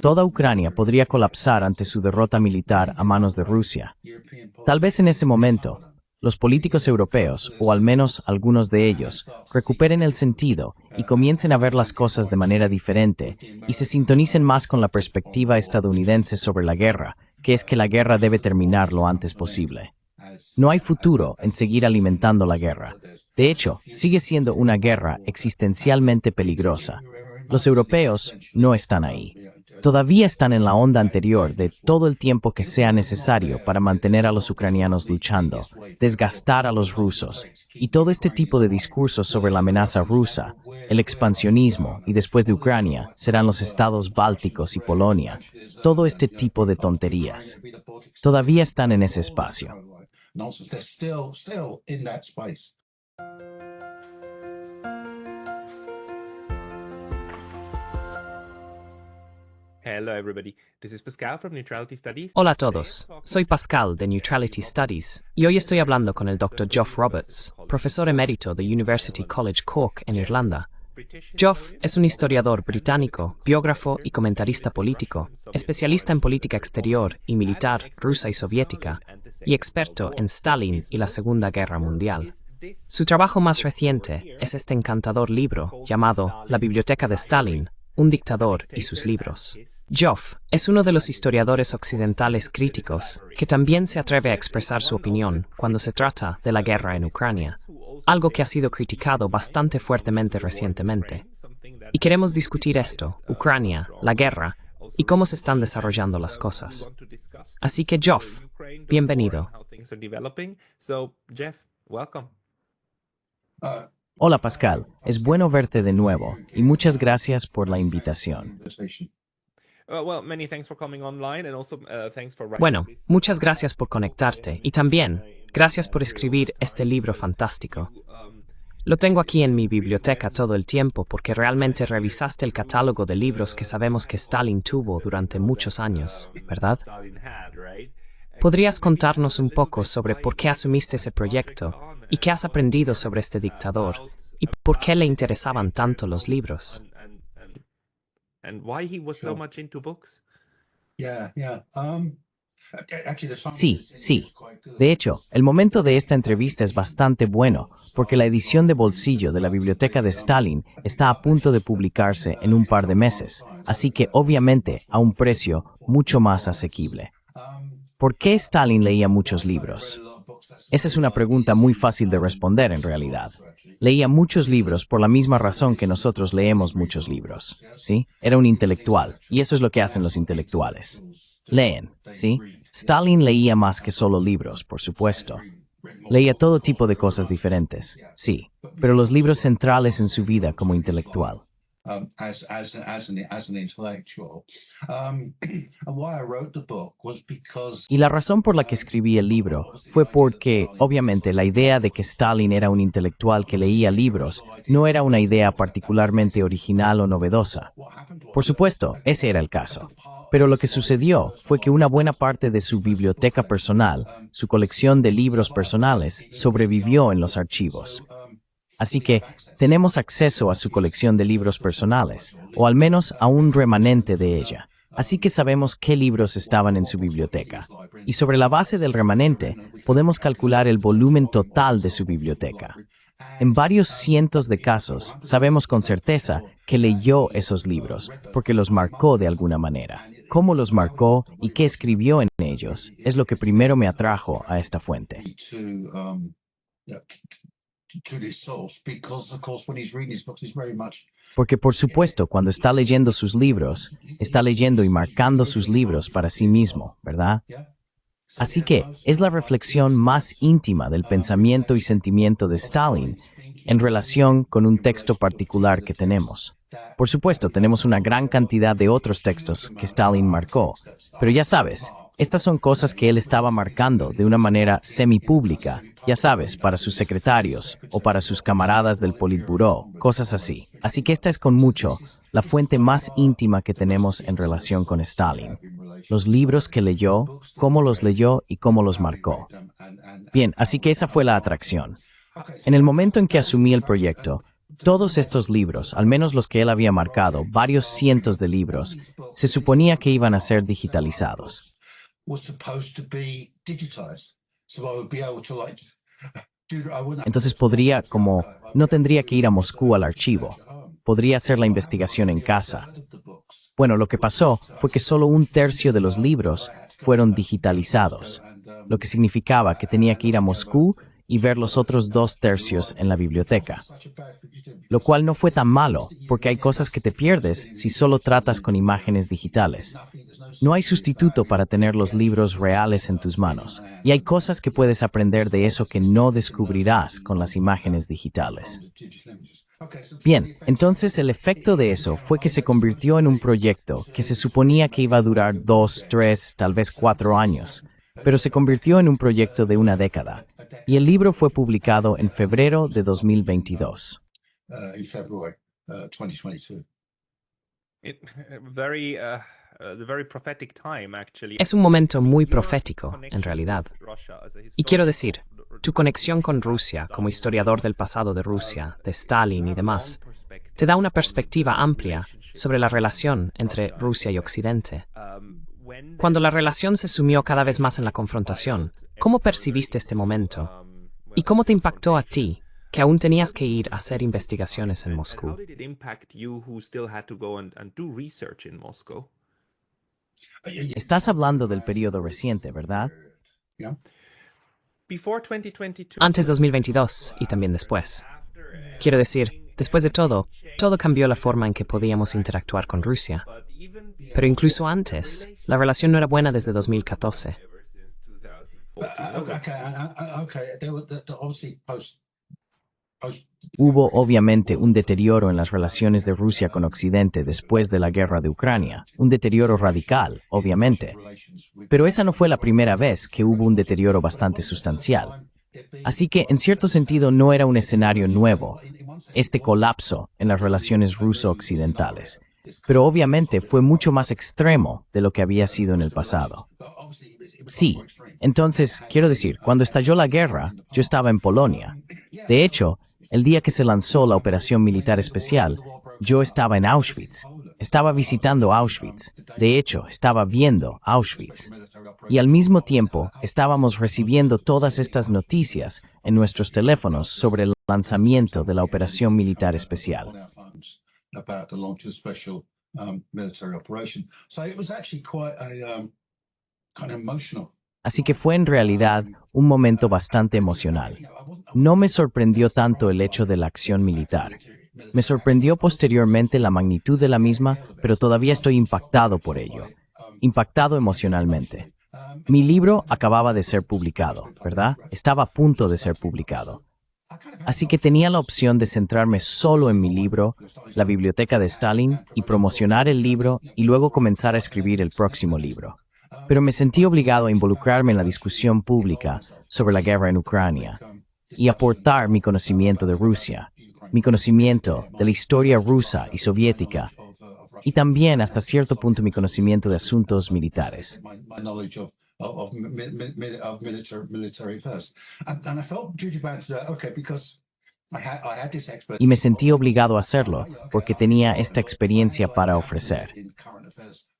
Toda Ucrania podría colapsar ante su derrota militar a manos de Rusia. Tal vez en ese momento, los políticos europeos, o al menos algunos de ellos, recuperen el sentido y comiencen a ver las cosas de manera diferente y se sintonicen más con la perspectiva estadounidense sobre la guerra, que es que la guerra debe terminar lo antes posible. No hay futuro en seguir alimentando la guerra. De hecho, sigue siendo una guerra existencialmente peligrosa. Los europeos no están ahí. Todavía están en la onda anterior de todo el tiempo que sea necesario para mantener a los ucranianos luchando, desgastar a los rusos, y todo este tipo de discursos sobre la amenaza rusa, el expansionismo, y después de Ucrania, serán los estados bálticos y Polonia, todo este tipo de tonterías. Todavía están en ese espacio. Hello everybody, this is Pascal from Neutrality Studies. Hola a todos, soy Pascal de Neutrality Studies y hoy estoy hablando con el Dr. Geoff Roberts, profesor emérito de University College Cork en Irlanda. Geoff es un historiador británico, biógrafo y comentarista político, especialista en política exterior y militar rusa y soviética, y experto en Stalin y la Segunda Guerra Mundial. Su trabajo más reciente es este encantador libro llamado La Biblioteca de Stalin, un dictador y sus libros. Geoff es uno de los historiadores occidentales críticos que también se atreve a expresar su opinión cuando se trata de la guerra en Ucrania, algo que ha sido criticado bastante fuertemente recientemente. Y queremos discutir esto, Ucrania, la guerra, y cómo se están desarrollando las cosas. Así que Geoff, bienvenido. Hola Pascal, es bueno verte de nuevo y muchas gracias por la invitación. Bueno, muchas gracias por conectarte y también gracias por escribir este libro fantástico. Lo tengo aquí en mi biblioteca todo el tiempo porque realmente revisaste el catálogo de libros que sabemos que Stalin tuvo durante muchos años, ¿verdad? ¿Podrías contarnos un poco sobre por qué asumiste ese proyecto y qué has aprendido sobre este dictador y por qué le interesaban tanto los libros? Sí. De hecho, el momento de esta entrevista es bastante bueno, porque la edición de bolsillo de la Biblioteca de Stalin está a punto de publicarse en un par de meses, así que obviamente a un precio mucho más asequible. ¿Por qué Stalin leía muchos libros? Esa es una pregunta muy fácil de responder en realidad. Leía muchos libros por la misma razón que nosotros leemos muchos libros, ¿sí? Era un intelectual, y eso es lo que hacen los intelectuales. Leen, ¿sí? Stalin leía más que solo libros, por supuesto. Leía todo tipo de cosas diferentes, sí, pero los libros centrales en su vida como intelectual. Y la razón por la que escribí el libro fue porque, obviamente, la idea de que Stalin era un intelectual que leía libros no era una idea particularmente original o novedosa. Por supuesto, ese era el caso. Pero lo que sucedió fue que una buena parte de su biblioteca personal, su colección de libros personales, sobrevivió en los archivos. Así que tenemos acceso a su colección de libros personales, o al menos a un remanente de ella. Así que sabemos qué libros estaban en su biblioteca. Y sobre la base del remanente, podemos calcular el volumen total de su biblioteca. En varios cientos de casos, sabemos con certeza que leyó esos libros, porque los marcó de alguna manera. Cómo los marcó y qué escribió en ellos es lo que primero me atrajo a esta fuente. Porque por supuesto, cuando está leyendo sus libros, está leyendo y marcando sus libros para sí mismo, ¿verdad? Así que es la reflexión más íntima del pensamiento y sentimiento de Stalin en relación con un texto particular que tenemos. Por supuesto, tenemos una gran cantidad de otros textos que Stalin marcó, pero ya sabes, estas son cosas que él estaba marcando de una manera semipública, ya sabes, para sus secretarios o para sus camaradas del Politburó, cosas así. Así que esta es con mucho la fuente más íntima que tenemos en relación con Stalin. Los libros que leyó, cómo los leyó y cómo los marcó. Bien, así que esa fue la atracción. En el momento en que asumí el proyecto, Todos estos libros, al menos los que él había marcado, varios cientos de libros, se suponía que iban a ser digitalizados. Entonces no tendría que ir a Moscú al archivo. Podría hacer la investigación en casa. Bueno, lo que pasó fue que solo 1/3 de los libros fueron digitalizados, lo que significaba que tenía que ir a Moscú y ver los otros 2/3 en la biblioteca. Lo cual no fue tan malo, porque hay cosas que te pierdes si solo tratas con imágenes digitales. No hay sustituto para tener los libros reales en tus manos, y hay cosas que puedes aprender de eso que no descubrirás con las imágenes digitales. Bien, entonces el efecto de eso fue que se convirtió en un proyecto que se suponía que iba a durar 2, 3, tal vez 4 años, pero se convirtió en un proyecto de una década, y el libro fue publicado en febrero de 2022. Es un momento muy profético, en realidad. Y quiero decir, tu conexión con Rusia, como historiador del pasado de Rusia, de Stalin y demás, te da una perspectiva amplia sobre la relación entre Rusia y Occidente. Cuando la relación se sumió cada vez más en la confrontación, ¿cómo percibiste este momento? ¿Y cómo te impactó a ti, que aún tenías que ir a hacer investigaciones en Moscú? Estás hablando del periodo reciente, ¿verdad? Antes de 2022 y también después. Quiero decir, después de todo cambió la forma en que podíamos interactuar con Rusia. Pero incluso antes, la relación no era buena desde 2014. Hubo obviamente un deterioro en las relaciones de Rusia con Occidente después de la guerra de Ucrania, un deterioro radical, obviamente. Pero esa no fue la primera vez que hubo un deterioro bastante sustancial. Así que, en cierto sentido, no era un escenario nuevo, este colapso en las relaciones ruso-occidentales. Pero obviamente fue mucho más extremo de lo que había sido en el pasado. Sí, entonces, quiero decir, cuando estalló la guerra, yo estaba en Polonia. De hecho, el día que se lanzó la operación militar especial, yo estaba en Auschwitz. Estaba visitando Auschwitz. De hecho, estaba viendo Auschwitz. Y al mismo tiempo, estábamos recibiendo todas estas noticias en nuestros teléfonos sobre el lanzamiento de la operación militar especial. Así que fue en realidad un momento bastante emocional. No me sorprendió tanto el hecho de la acción militar. Me sorprendió posteriormente la magnitud de la misma, pero todavía estoy impactado por ello. Impactado emocionalmente. Mi libro acababa de ser publicado, ¿verdad? Estaba a punto de ser publicado. Así que tenía la opción de centrarme solo en mi libro, la biblioteca de Stalin, y promocionar el libro y luego comenzar a escribir el próximo libro. Pero me sentí obligado a involucrarme en la discusión pública sobre la guerra en Ucrania y aportar mi conocimiento de Rusia, mi conocimiento de la historia rusa y soviética, y también hasta cierto punto mi conocimiento de asuntos militares. Y me sentí obligado a hacerlo porque tenía esta experiencia para ofrecer.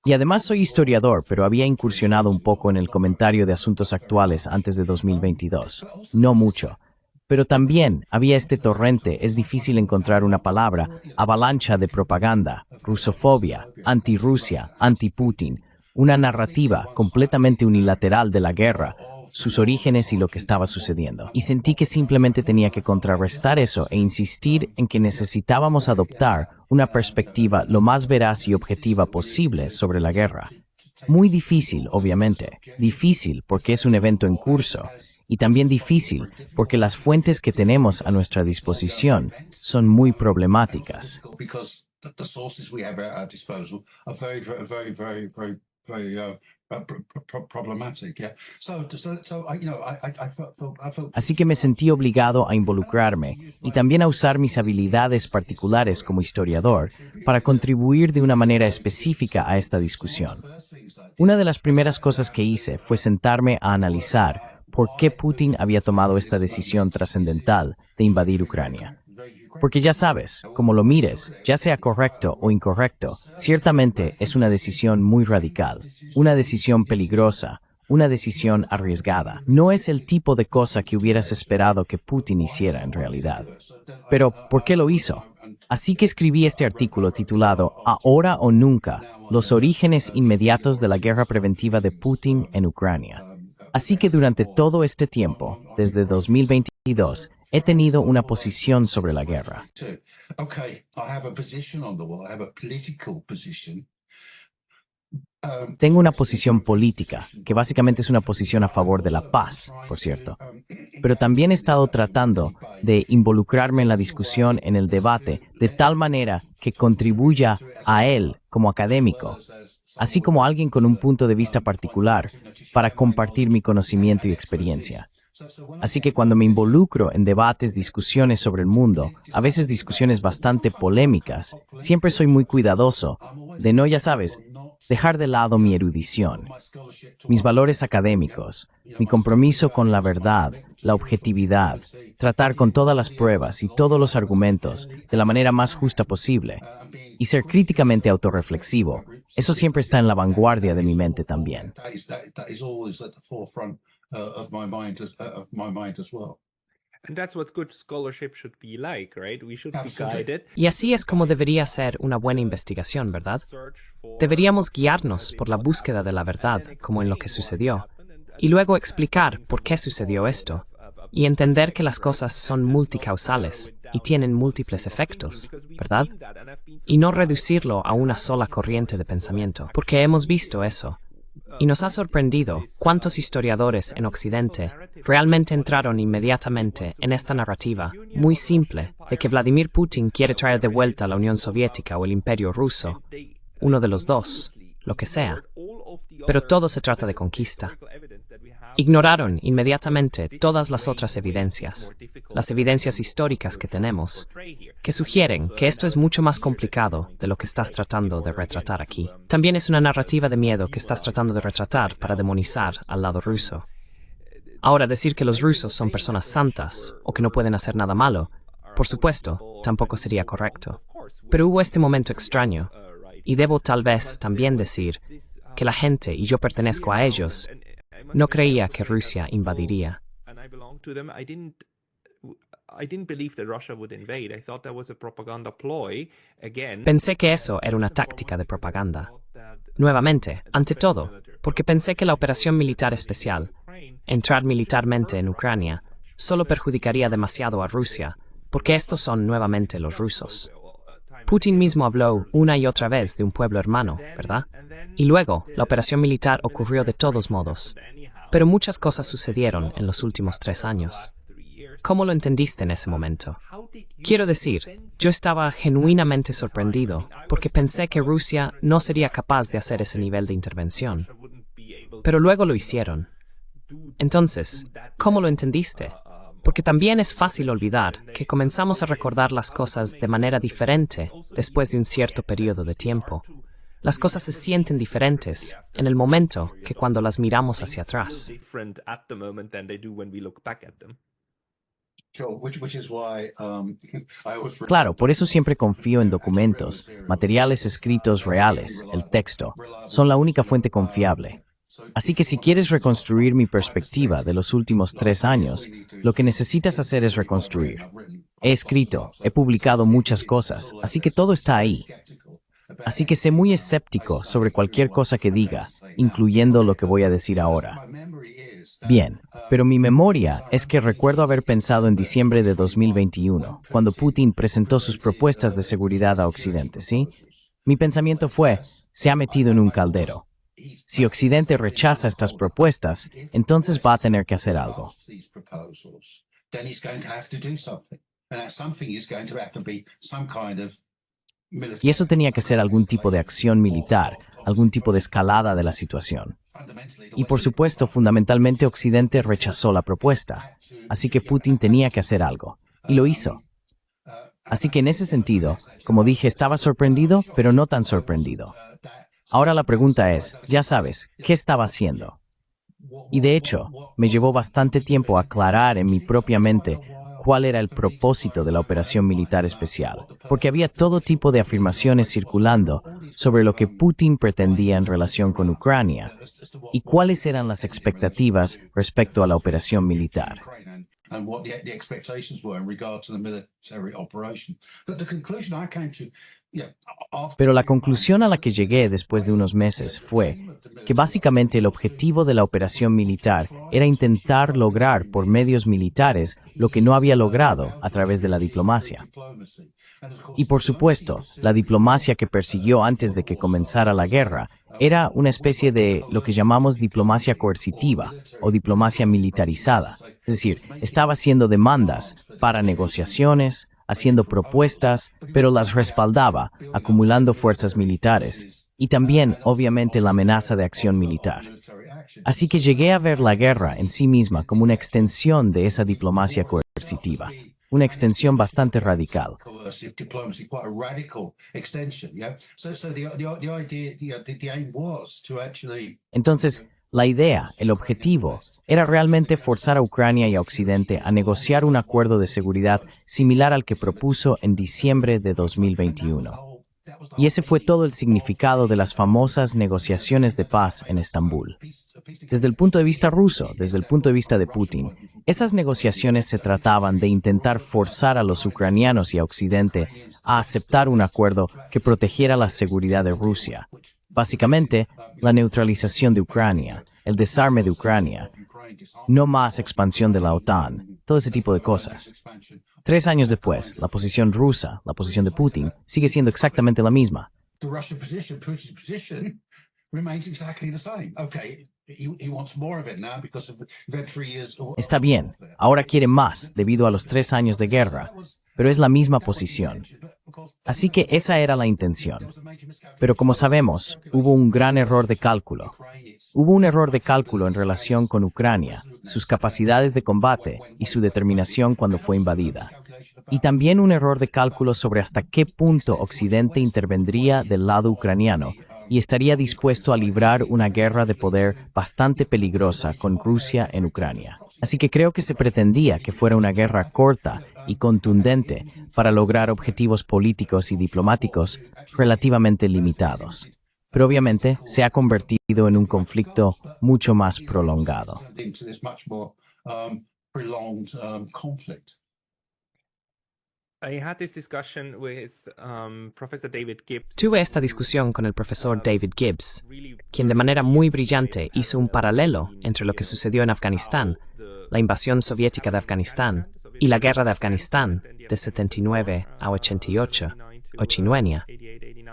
Y además soy historiador, pero había incursionado un poco en el comentario de asuntos actuales antes de 2022. No mucho. Pero también había este torrente, es difícil encontrar una palabra, avalancha de propaganda, rusofobia, anti-Rusia, anti-Putin, una narrativa completamente unilateral de la guerra, sus orígenes y lo que estaba sucediendo. Y sentí que simplemente tenía que contrarrestar eso e insistir en que necesitábamos adoptar una perspectiva lo más veraz y objetiva posible sobre la guerra. Muy difícil, obviamente. Difícil porque es un evento en curso. Y también difícil porque las fuentes que tenemos a nuestra disposición son muy problemáticas. Así que me sentí obligado a involucrarme y también a usar mis habilidades particulares como historiador para contribuir de una manera específica a esta discusión. Una de las primeras cosas que hice fue sentarme a analizar por qué Putin había tomado esta decisión trascendental de invadir Ucrania. Porque ya sabes, como lo mires, ya sea correcto o incorrecto, ciertamente es una decisión muy radical, una decisión peligrosa, una decisión arriesgada. No es el tipo de cosa que hubieras esperado que Putin hiciera en realidad. Pero, ¿por qué lo hizo? Así que escribí este artículo titulado Ahora o nunca, los orígenes inmediatos de la guerra preventiva de Putin en Ucrania. Así que durante todo este tiempo, desde 2022, he tenido una posición sobre la guerra. Tengo una posición política, que básicamente es una posición a favor de la paz, por cierto. Pero también he estado tratando de involucrarme en la discusión, en el debate, de tal manera que contribuya a él como académico, así como alguien con un punto de vista particular, para compartir mi conocimiento y experiencia. Así que cuando me involucro en debates, discusiones sobre el mundo, a veces discusiones bastante polémicas, siempre soy muy cuidadoso de no, ya sabes, dejar de lado mi erudición, mis valores académicos, mi compromiso con la verdad, la objetividad, tratar con todas las pruebas y todos los argumentos de la manera más justa posible, y ser críticamente autorreflexivo. Eso siempre está en la vanguardia de mi mente también. Y así es como debería ser una buena investigación, ¿verdad? Deberíamos guiarnos por la búsqueda de la verdad, como en lo que sucedió, y luego explicar por qué sucedió esto, y entender que las cosas son multicausales y tienen múltiples efectos, ¿verdad? Y no reducirlo a una sola corriente de pensamiento, porque hemos visto eso. Y nos ha sorprendido cuántos historiadores en Occidente realmente entraron inmediatamente en esta narrativa muy simple de que Vladimir Putin quiere traer de vuelta a la Unión Soviética o el Imperio Ruso, uno de los dos, lo que sea. Pero todo se trata de conquista. Ignoraron inmediatamente todas las otras evidencias, las evidencias históricas que tenemos, que sugieren que esto es mucho más complicado de lo que estás tratando de retratar aquí. También es una narrativa de miedo que estás tratando de retratar para demonizar al lado ruso. Ahora, decir que los rusos son personas santas o que no pueden hacer nada malo, por supuesto, tampoco sería correcto. Pero hubo este momento extraño, y debo tal vez también decir que la gente, y yo pertenezco a ellos, no creía que Rusia invadiría. Pensé que eso era una táctica de propaganda. Nuevamente, ante todo, porque pensé que la operación militar especial, entrar militarmente en Ucrania, solo perjudicaría demasiado a Rusia, porque estos son nuevamente los rusos. Putin mismo habló una y otra vez de un pueblo hermano, ¿verdad? Y luego, la operación militar ocurrió de todos modos. Pero muchas cosas sucedieron en los últimos 3 años. ¿Cómo lo entendiste en ese momento? Quiero decir, yo estaba genuinamente sorprendido porque pensé que Rusia no sería capaz de hacer ese nivel de intervención. Pero luego lo hicieron. Entonces, ¿cómo lo entendiste? Porque también es fácil olvidar que comenzamos a recordar las cosas de manera diferente después de un cierto periodo de tiempo. Las cosas se sienten diferentes en el momento que cuando las miramos hacia atrás. Claro, por eso siempre confío en documentos, materiales escritos reales, el texto. Son la única fuente confiable. Así que si quieres reconstruir mi perspectiva de los últimos 3 años, lo que necesitas hacer es reconstruir. He escrito, he publicado muchas cosas, así que todo está ahí. Así que sé muy escéptico sobre cualquier cosa que diga, incluyendo lo que voy a decir ahora. Bien, pero mi memoria es que recuerdo haber pensado en diciembre de 2021, cuando Putin presentó sus propuestas de seguridad a Occidente, ¿sí? Mi pensamiento fue, se ha metido en un caldero. Si Occidente rechaza estas propuestas, entonces va a tener que hacer algo. Y eso tenía que ser algún tipo de acción militar, algún tipo de escalada de la situación. Y por supuesto, fundamentalmente Occidente rechazó la propuesta, así que Putin tenía que hacer algo, y lo hizo. Así que en ese sentido, como dije, estaba sorprendido, pero no tan sorprendido. Ahora la pregunta es, ya sabes, ¿qué estaba haciendo? Y de hecho, me llevó bastante tiempo aclarar en mi propia mente cuál era el propósito de la operación militar especial, porque había todo tipo de afirmaciones circulando sobre lo que Putin pretendía en relación con Ucrania y cuáles eran las expectativas respecto a la operación militar. Pero la conclusión a la que llegué después de unos meses fue que básicamente el objetivo de la operación militar era intentar lograr por medios militares lo que no había logrado a través de la diplomacia. Y por supuesto, la diplomacia que persiguió antes de que comenzara la guerra era una especie de lo que llamamos diplomacia coercitiva o diplomacia militarizada. Es decir, estaba haciendo demandas para negociaciones, haciendo propuestas, pero las respaldaba, acumulando fuerzas militares, y también, obviamente, la amenaza de acción militar. Así que llegué a ver la guerra en sí misma como una extensión de esa diplomacia coercitiva, una extensión bastante radical. Entonces, la idea, el objetivo, era realmente forzar a Ucrania y a Occidente a negociar un acuerdo de seguridad similar al que propuso en diciembre de 2021. Y ese fue todo el significado de las famosas negociaciones de paz en Estambul. Desde el punto de vista ruso, desde el punto de vista de Putin, esas negociaciones se trataban de intentar forzar a los ucranianos y a Occidente a aceptar un acuerdo que protegiera la seguridad de Rusia. Básicamente, la neutralización de Ucrania, el desarme de Ucrania, no más expansión de la OTAN, todo ese tipo de cosas. 3 años después, la posición rusa, la posición de Putin, sigue siendo exactamente la misma. Está bien, ahora quiere más debido a los 3 años de guerra, pero es la misma posición. Así que esa era la intención. Pero como sabemos, hubo un gran error de cálculo. Hubo un error de cálculo en relación con Ucrania, sus capacidades de combate y su determinación cuando fue invadida. Y también un error de cálculo sobre hasta qué punto Occidente intervendría del lado ucraniano y estaría dispuesto a librar una guerra de poder bastante peligrosa con Rusia en Ucrania. Así que creo que se pretendía que fuera una guerra corta y contundente para lograr objetivos políticos y diplomáticos relativamente limitados. Pero obviamente se ha convertido en un conflicto mucho más prolongado. Tuve esta discusión con el profesor David Gibbs, quien de manera muy brillante hizo un paralelo entre lo que sucedió en Afganistán, la invasión soviética de Afganistán y la guerra de Afganistán de 79 a 88, Ochinuenia,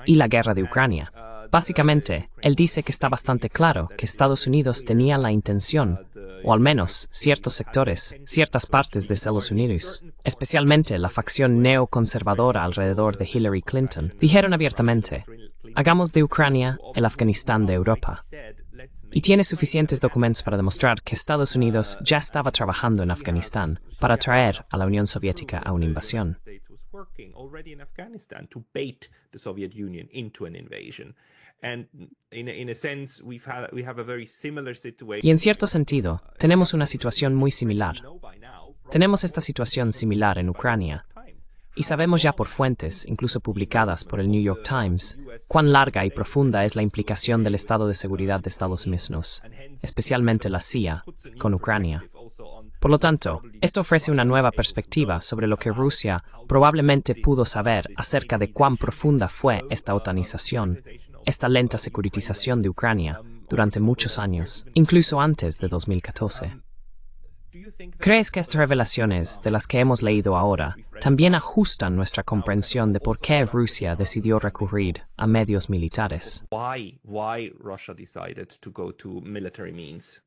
y la guerra de Ucrania. Básicamente, él dice que está bastante claro que Estados Unidos tenía la intención, o al menos ciertos sectores, ciertas partes de Estados Unidos, especialmente la facción neoconservadora alrededor de Hillary Clinton, dijeron abiertamente, hagamos de Ucrania el Afganistán de Europa. Y tiene suficientes documentos para demostrar que Estados Unidos ya estaba trabajando en Afganistán para atraer a la Unión Soviética a una invasión. Y en cierto sentido, tenemos una situación muy similar. Tenemos esta situación similar en Ucrania. Y sabemos ya por fuentes, incluso publicadas por el New York Times, cuán larga y profunda es la implicación del estado de seguridad de Estados Unidos, especialmente la CIA, con Ucrania. Por lo tanto, esto ofrece una nueva perspectiva sobre lo que Rusia probablemente pudo saber acerca de cuán profunda fue esta otanización, esta lenta securitización de Ucrania durante muchos años, incluso antes de 2014. ¿Crees que estas revelaciones de las que hemos leído ahora también ajustan nuestra comprensión de por qué Rusia decidió recurrir a medios militares? Why Russia decided to go to military means?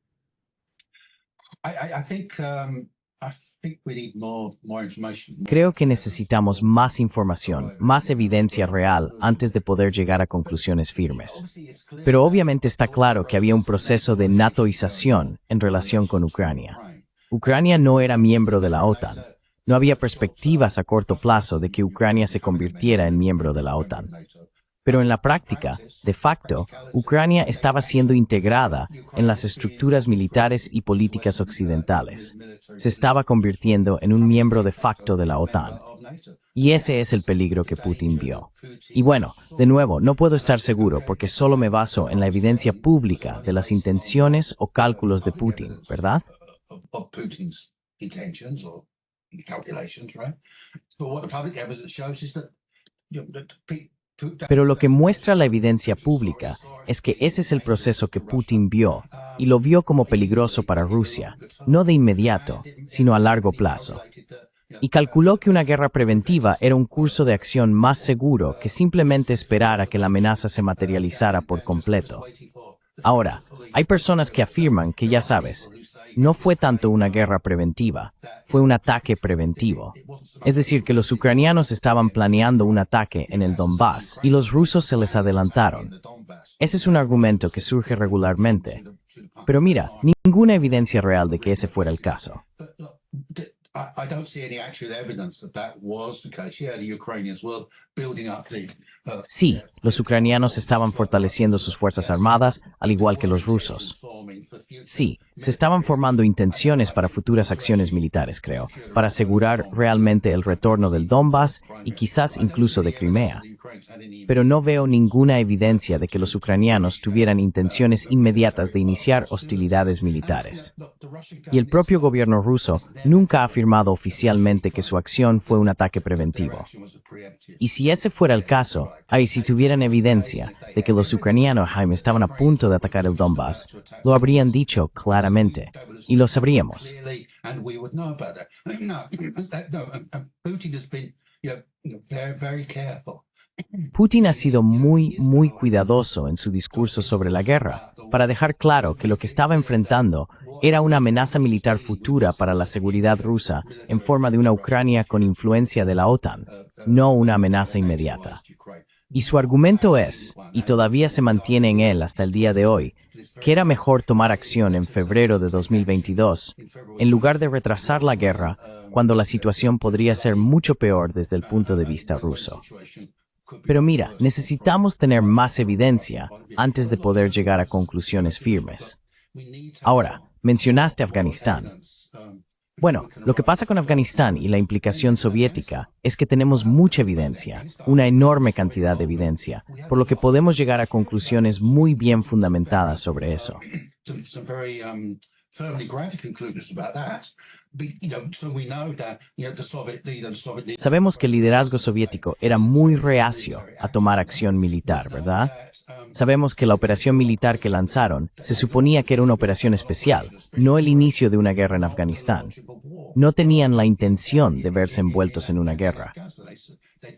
Creo que necesitamos más información, más evidencia real antes de poder llegar a conclusiones firmes. Pero obviamente está claro que había un proceso de natoización en relación con Ucrania. Ucrania no era miembro de la OTAN. No había perspectivas a corto plazo de que Ucrania se convirtiera en miembro de la OTAN. Pero en la práctica, de facto, Ucrania estaba siendo integrada en las estructuras militares y políticas occidentales. Se estaba convirtiendo en un miembro de facto de la OTAN. Y ese es el peligro que Putin vio. Y bueno, de nuevo, no puedo estar seguro porque solo me baso en la evidencia pública de las intenciones o cálculos de Putin, ¿verdad? Pero lo que muestra la evidencia pública es que ese es el proceso que Putin vio, y lo vio como peligroso para Rusia, no de inmediato, sino a largo plazo. Y calculó que una guerra preventiva era un curso de acción más seguro que simplemente esperar a que la amenaza se materializara por completo. Ahora, hay personas que afirman que, ya sabes, no fue tanto una guerra preventiva, fue un ataque preventivo. Es decir, que los ucranianos estaban planeando un ataque en el Donbass y los rusos se les adelantaron. Ese es un argumento que surge regularmente. Pero mira, ninguna evidencia real de que ese fuera el caso. I don't see any actual evidence that that was the case. Yeah, the Ukrainians were building up the. Sí, los ucranianos estaban fortaleciendo sus fuerzas armadas, al igual que los rusos. Sí, se estaban formando intenciones para futuras acciones militares, creo, para asegurar realmente el retorno del Donbass y quizás incluso de Crimea. Pero no veo ninguna evidencia de que los ucranianos tuvieran intenciones inmediatas de iniciar hostilidades militares. Y el propio gobierno ruso nunca ha afirmado oficialmente que su acción fue un ataque preventivo. Y si ese fuera el caso, si tuvieran evidencia de que los ucranianos, estaban a punto de atacar el Donbass, lo habrían dicho claramente, y lo sabríamos. Putin ha sido muy cuidadoso en su discurso sobre la guerra, para dejar claro que lo que estaba enfrentando era una amenaza militar futura para la seguridad rusa en forma de una Ucrania con influencia de la OTAN, no una amenaza inmediata. Y su argumento es, y todavía se mantiene en él hasta el día de hoy, que era mejor tomar acción en febrero de 2022, en lugar de retrasar la guerra, cuando la situación podría ser mucho peor desde el punto de vista ruso. Pero mira, necesitamos tener más evidencia antes de poder llegar a conclusiones firmes. Ahora, mencionaste Afganistán. Bueno, lo que pasa con Afganistán y la implicación soviética es que tenemos mucha evidencia, una enorme cantidad de evidencia, por lo que podemos llegar a conclusiones muy bien fundamentadas sobre eso. Sabemos que el liderazgo soviético era muy reacio a tomar acción militar, ¿verdad? Sabemos que la operación militar que lanzaron se suponía que era una operación especial, no el inicio de una guerra en Afganistán. No tenían la intención de verse envueltos en una guerra.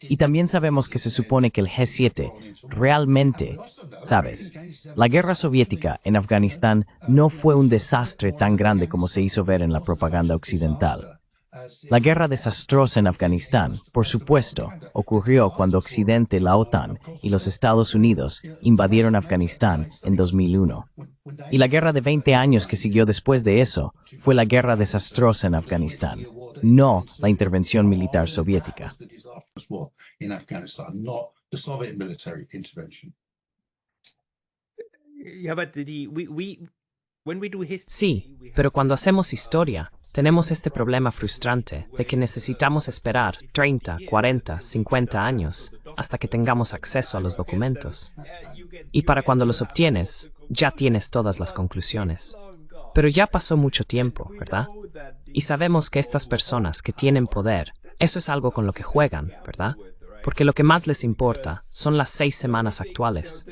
Y también sabemos que se supone que el G7 realmente, ¿sabes? La guerra soviética en Afganistán no fue un desastre tan grande como se hizo ver en la propaganda occidental. La guerra desastrosa en Afganistán, por supuesto, ocurrió cuando Occidente, la OTAN y los Estados Unidos invadieron Afganistán en 2001. Y la guerra de 20 años que siguió después de eso fue la guerra desastrosa en Afganistán, no la intervención militar soviética. Sí, pero cuando hacemos historia, tenemos este problema frustrante de que necesitamos esperar 30, 40, 50 años hasta que tengamos acceso a los documentos. Y para cuando los obtienes, ya tienes todas las conclusiones. Pero ya pasó mucho tiempo, ¿verdad? Y sabemos que estas personas que tienen poder, eso es algo con lo que juegan, ¿verdad? Porque lo que más les importa son las 6 semanas actuales.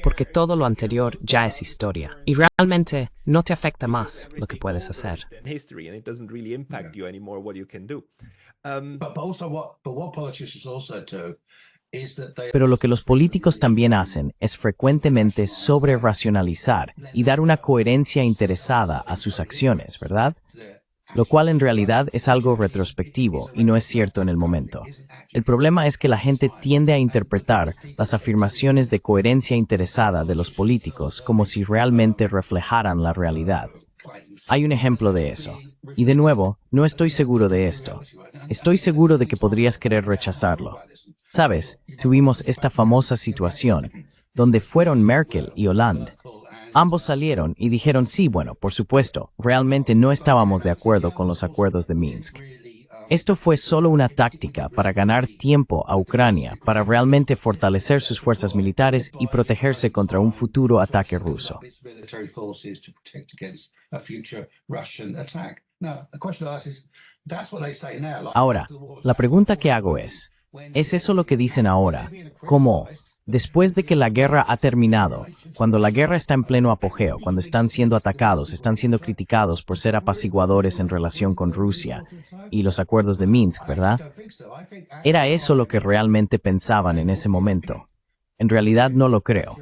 Porque todo lo anterior ya es historia. Y realmente no te afecta más lo que puedes hacer. Pero lo que los políticos también hacen es frecuentemente sobre-racionalizar y dar una coherencia interesada a sus acciones, ¿verdad? Lo cual en realidad es algo retrospectivo y no es cierto en el momento. El problema es que la gente tiende a interpretar las afirmaciones de coherencia interesada de los políticos como si realmente reflejaran la realidad. Hay un ejemplo de eso. Y de nuevo, no estoy seguro de esto. Estoy seguro de que podrías querer rechazarlo. Sabes, tuvimos esta famosa situación, donde fueron Merkel y Hollande. Ambos salieron y dijeron sí, bueno, por supuesto, realmente no estábamos de acuerdo con los acuerdos de Minsk. Esto fue solo una táctica para ganar tiempo a Ucrania, para realmente fortalecer sus fuerzas militares y protegerse contra un futuro ataque ruso. Ahora, la pregunta que hago ¿es eso lo que dicen ahora? ¿Cómo? Después de que la guerra ha terminado, cuando la guerra está en pleno apogeo, cuando están siendo atacados, están siendo criticados por ser apaciguadores en relación con Rusia y los acuerdos de Minsk, ¿verdad? ¿Era eso lo que realmente pensaban en ese momento? En realidad no lo creo.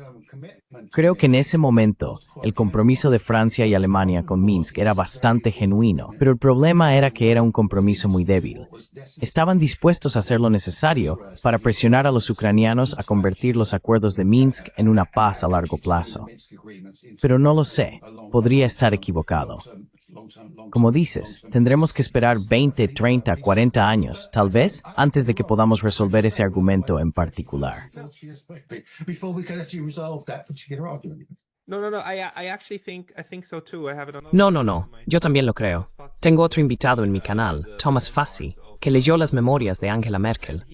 Creo que en ese momento, el compromiso de Francia y Alemania con Minsk era bastante genuino, pero el problema era que era un compromiso muy débil. Estaban dispuestos a hacer lo necesario para presionar a los ucranianos a convertir los acuerdos de Minsk en una paz a largo plazo. Pero no lo sé, podría estar equivocado. Como dices, tendremos que esperar 20, 30, 40 años, tal vez, antes de que podamos resolver ese argumento en particular. No, yo también lo creo. Tengo otro invitado en mi canal, Thomas Fassi, que leyó las memorias de Angela Merkel.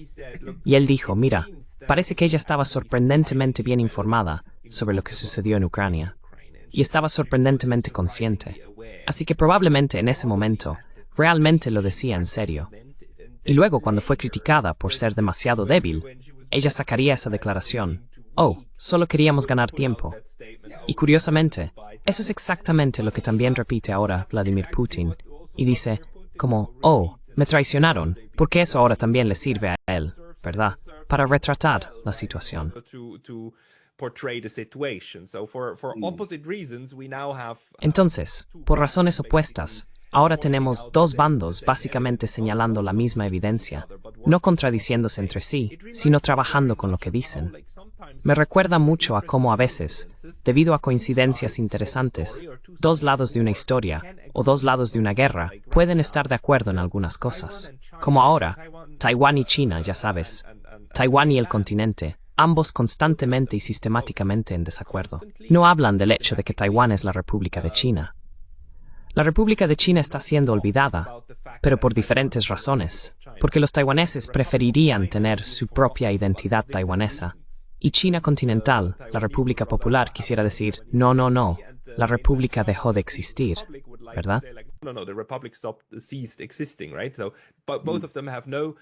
Y él dijo, mira, parece que ella estaba sorprendentemente bien informada sobre lo que sucedió en Ucrania. Y estaba sorprendentemente consciente. Así que probablemente en ese momento, realmente lo decía en serio. Y luego, cuando fue criticada por ser demasiado débil, ella sacaría esa declaración. Oh, solo queríamos ganar tiempo. Y curiosamente, eso es exactamente lo que también repite ahora Vladimir Putin. Y dice, como, oh, me traicionaron, porque eso ahora también le sirve a él, ¿verdad? Para retratar la situación. Entonces, por razones opuestas, ahora tenemos dos bandos básicamente señalando la misma evidencia, no contradiciéndose entre sí, sino trabajando con lo que dicen. Me recuerda mucho a cómo a veces, debido a coincidencias interesantes, dos lados de una historia o dos lados de una guerra pueden estar de acuerdo en algunas cosas. Como ahora, Taiwán y China, ya sabes. Taiwán y el continente, ambos constantemente y sistemáticamente en desacuerdo. No hablan del hecho de que Taiwán es la República de China. La República de China está siendo olvidada, pero por diferentes razones, porque los taiwaneses preferirían tener su propia identidad taiwanesa. Y China continental, la República Popular, quisiera decir, no, la República dejó de existir, ¿verdad? The republic ceased existing, right? So, both of them have no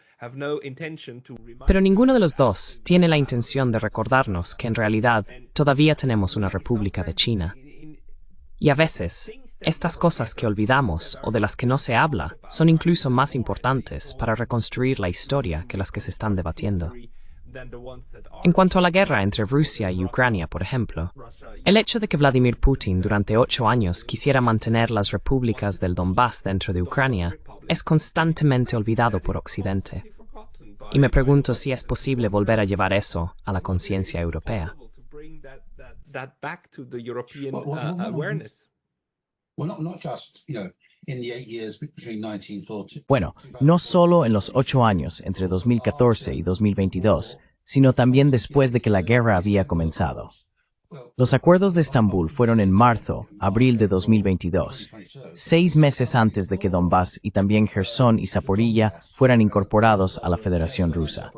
intention to remind. Pero ninguno de los dos tiene la intención de recordarnos que en realidad todavía tenemos una República de China. Y a veces, estas cosas que olvidamos o de las que no se habla son incluso más importantes para reconstruir la historia que las que se están debatiendo. En cuanto a la guerra entre Rusia y Ucrania, por ejemplo, el hecho de que Vladimir Putin durante 8 años quisiera mantener las repúblicas del Donbass dentro de Ucrania es constantemente olvidado por Occidente. Y me pregunto si es posible volver a llevar eso a la conciencia europea. Bueno, no solo en los 8 años entre 2014 y 2022, sino también después de que la guerra había comenzado. Los acuerdos de Estambul fueron en marzo, abril de 2022, 6 meses antes de que Donbass y también Jersón y Zaporilla fueran incorporados a la Federación Rusa.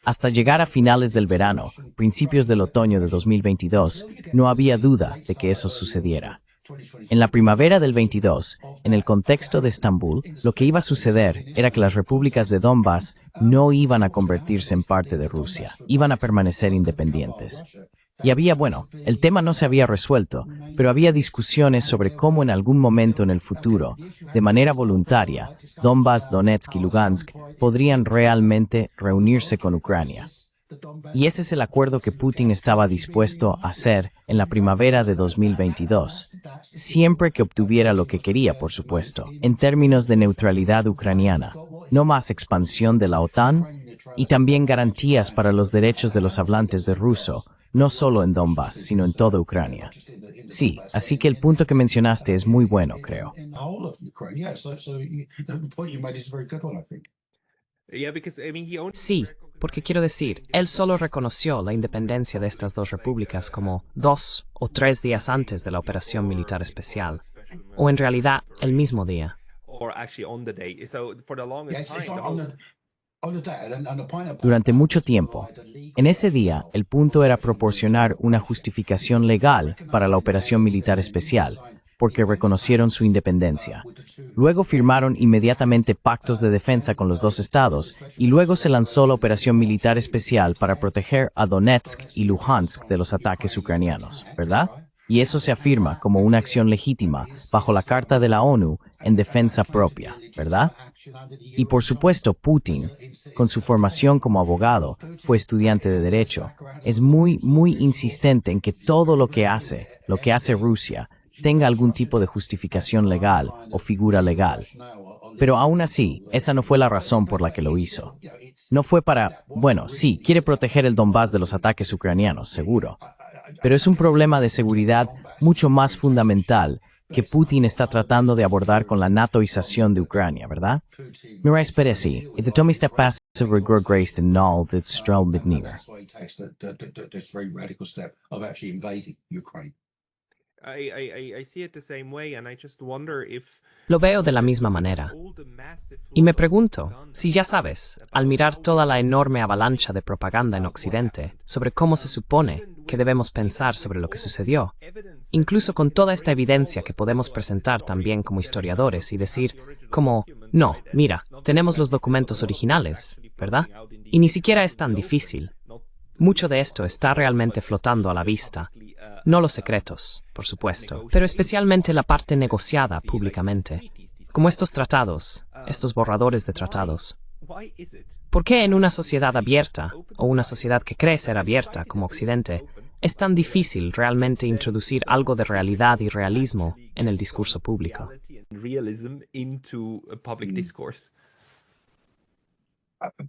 Hasta llegar a finales del verano, principios del otoño de 2022, no había duda de que eso sucediera. En la primavera del 22, en el contexto de Estambul, lo que iba a suceder era que las repúblicas de Donbass no iban a convertirse en parte de Rusia, iban a permanecer independientes. Y el tema no se había resuelto, pero había discusiones sobre cómo en algún momento en el futuro, de manera voluntaria, Donbass, Donetsk y Lugansk podrían realmente reunirse con Ucrania. Y ese es el acuerdo que Putin estaba dispuesto a hacer en la primavera de 2022, siempre que obtuviera lo que quería, por supuesto, en términos de neutralidad ucraniana, no más expansión de la OTAN y también garantías para los derechos de los hablantes de ruso, no solo en Donbass, sino en toda Ucrania. Sí, así que el punto que mencionaste es muy bueno, creo. Sí, Porque quiero decir, él solo reconoció la independencia de estas dos repúblicas como 2 o 3 días antes de la operación militar especial, o en realidad el mismo día. or actually on the day. So for the longest Yes, it's time, the on whole- the day, and the point about Durante mucho tiempo. En ese día, el punto era proporcionar una justificación legal para la operación militar especial, porque reconocieron su independencia. Luego firmaron inmediatamente pactos de defensa con los dos estados, y luego se lanzó la operación militar especial para proteger a Donetsk y Luhansk de los ataques ucranianos, ¿verdad? Y eso se afirma como una acción legítima bajo la Carta de la ONU en defensa propia, ¿verdad? Y por supuesto, Putin, con su formación como abogado, fue estudiante de Derecho, es muy insistente en que todo lo que hace Rusia, tenga algún tipo de justificación legal o figura legal. Pero aún así, esa no fue la razón por la que lo hizo. No fue para, bueno, sí, quiere proteger el Donbass de los ataques ucranianos, seguro. Pero es un problema de seguridad mucho más fundamental que Putin está tratando de abordar con la natoización de Ucrania, ¿verdad? Mira, espere, sí. Это то место пассив regresed and all that strong with neither. that's why he takes this very radical step of actually invading Ukraine. I see it the same way, and I just wonder if Lo veo de la misma manera. all the massive Y me pregunto, si ya sabes, al mirar toda la enorme avalancha de propaganda en Occidente sobre cómo se supone que debemos pensar sobre lo que sucedió, incluso con toda esta evidencia que podemos presentar también como historiadores y decir, como, no, mira, tenemos los documentos originales, ¿verdad? Y ni siquiera es tan difícil. Mucho de esto está realmente flotando a la vista. No los secretos, por supuesto, pero especialmente la parte negociada públicamente, como estos tratados, estos borradores de tratados. why is it? ¿Por qué en una sociedad abierta, o una sociedad que cree ser abierta como Occidente, es tan difícil realmente introducir algo de realidad y realismo en el discurso público? Reality and realism into a public discourse.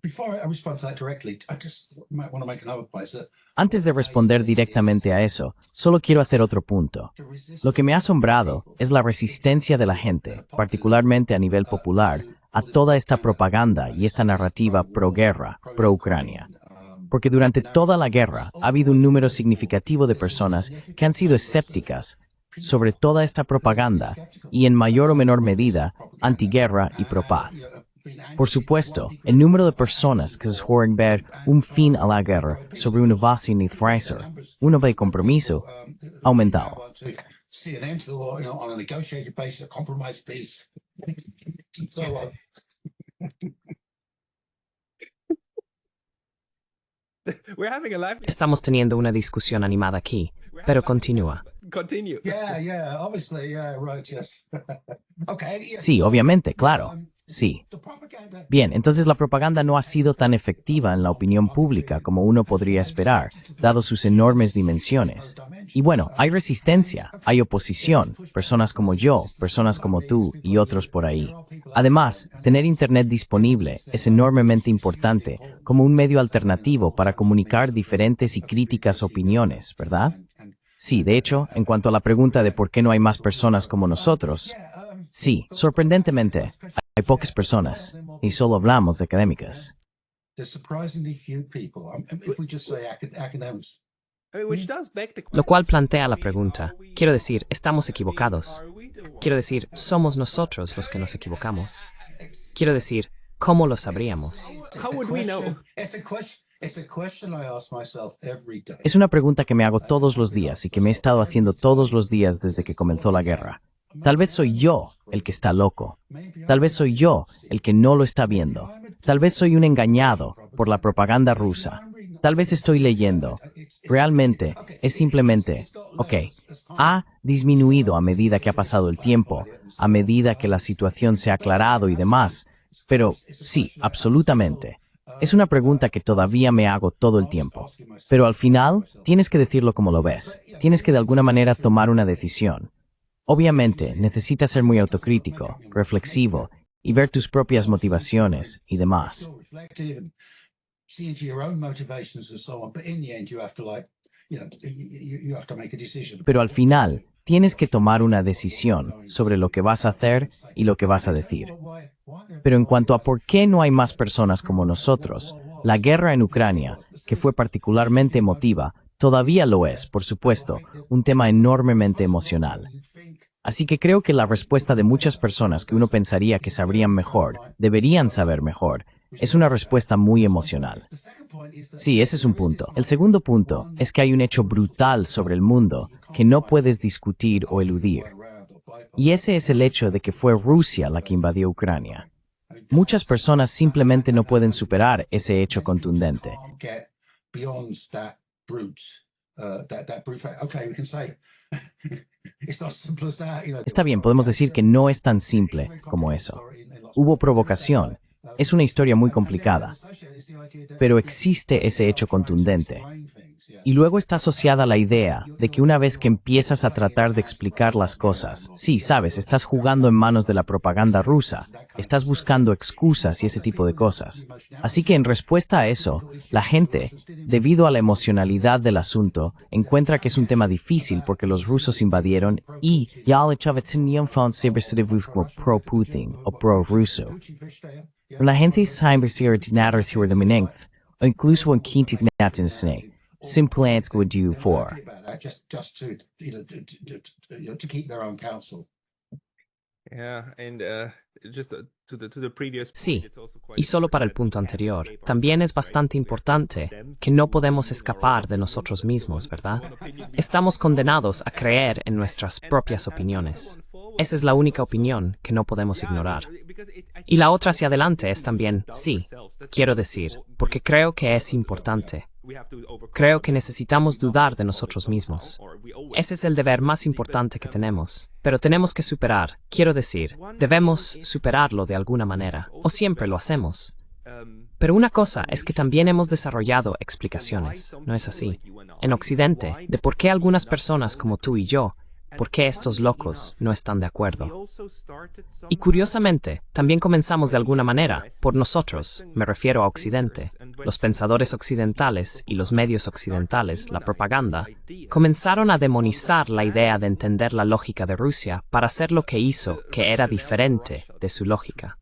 Before I respond to that directly, I just might want to make another point. Is that Antes de responder directamente a eso, solo quiero hacer otro punto. Lo que me ha asombrado es la resistencia de la gente, particularmente a nivel popular, a toda esta propaganda y esta narrativa pro-guerra, pro-Ucrania. Porque durante toda la guerra ha habido un número significativo de personas que han sido escépticas sobre toda esta propaganda y en mayor o menor medida antiguerra y pro-paz. Por supuesto, el número de personas que se juran ver un fin a la guerra sobre una base neutral, una de compromiso, ha aumentado. see an end to the war, on a negotiated basis, a compromise peace. So, We're having a live. Estamos teniendo una discusión animada aquí, pero continúa. Continue. yeah, obviously, yeah, right, yes. Okay. Yeah. Sí, obviamente, claro. Sí. The propaganda. Bien, entonces la propaganda no ha sido tan efectiva en la opinión pública como uno podría esperar, dado sus enormes dimensiones. Y bueno, hay resistencia, hay oposición, personas como yo, personas como tú y otros por ahí. Además, tener Internet disponible es enormemente importante como un medio alternativo para comunicar diferentes y críticas opiniones, ¿verdad? Sí, de hecho, en cuanto a la pregunta de por qué no hay más personas como nosotros, sí, sorprendentemente, hay pocas personas, y solo hablamos de académicas. There's surprisingly few people. If we just say academics. I mean, which does beg the Lo cual plantea la pregunta, quiero decir, estamos equivocados. Quiero decir, somos nosotros los que nos equivocamos. Quiero decir, ¿cómo lo sabríamos? How would we know? It's a question I ask myself every day. Es una pregunta que me hago todos los días y que me he estado haciendo todos los días desde que comenzó la guerra. Tal vez soy yo el que está loco. Tal vez soy yo el que no lo está viendo. Tal vez soy un engañado por la propaganda rusa. Tal vez estoy leyendo. Realmente es simplemente, ha disminuido a medida que ha pasado el tiempo, a medida que la situación se ha aclarado y demás. Pero sí, absolutamente. Es una pregunta que todavía me hago todo el tiempo. Pero al final, tienes que decirlo como lo ves. Tienes que de alguna manera tomar una decisión. Obviamente, necesitas ser muy autocrítico, reflexivo y ver tus propias motivaciones y demás. Reflective and see into your own motivations and so on. But in the end, you have to you have to make a decision. Pero al final, tienes que tomar una decisión sobre lo que vas a hacer y lo que vas a decir. Pero en cuanto a por qué no hay más personas como nosotros, La guerra en Ucrania, que fue particularmente emotiva, todavía lo es, por supuesto, un tema enormemente emocional. Así que creo que la respuesta de muchas personas que uno pensaría que sabrían mejor, deberían saber mejor, es una respuesta muy emocional. Sí, ese es un punto. El segundo punto es que hay un hecho brutal sobre el mundo que no puedes discutir o eludir. Y ese es el hecho de que fue Rusia la que invadió Ucrania. Muchas personas simplemente no pueden superar ese hecho contundente. Está bien, podemos decir que no es tan simple como eso. Hubo provocación. Es una historia muy complicada. Pero existe ese hecho contundente. Y luego está asociada la idea de que una vez que empiezas a tratar de explicar las cosas, sí, sabes, estás jugando en manos de la propaganda rusa, estás buscando excusas y ese tipo de cosas. Así que en respuesta a eso, la gente, debido a la emocionalidad del asunto, encuentra que es un tema difícil porque los rusos invadieron y pro-Putin o pro-ruso. La gente siempre se retira de Minsk, o incluso en quintis natinasne. Simplemente would do for. Sí, y solo para el punto anterior, también es bastante importante que no podemos escapar de nosotros mismos, ¿verdad? Estamos condenados a creer en nuestras propias opiniones. Esa es la única opinión que no podemos ignorar. Y la otra hacia adelante es también, sí, quiero decir, porque creo que es importante. Creo que necesitamos dudar de nosotros mismos. Ese es el deber más importante que tenemos. Pero tenemos que superar, quiero decir, debemos superarlo de alguna manera, o siempre lo hacemos. Pero una cosa es que también hemos desarrollado explicaciones, ¿no es así? En Occidente, de por qué algunas personas como tú y yo, por qué estos locos no están de acuerdo. Y curiosamente, también comenzamos de alguna manera, por nosotros, me refiero a Occidente, los pensadores occidentales y los medios occidentales, la propaganda, comenzaron a demonizar la idea de entender la lógica de Rusia para hacer lo que hizo, que era diferente de su lógica.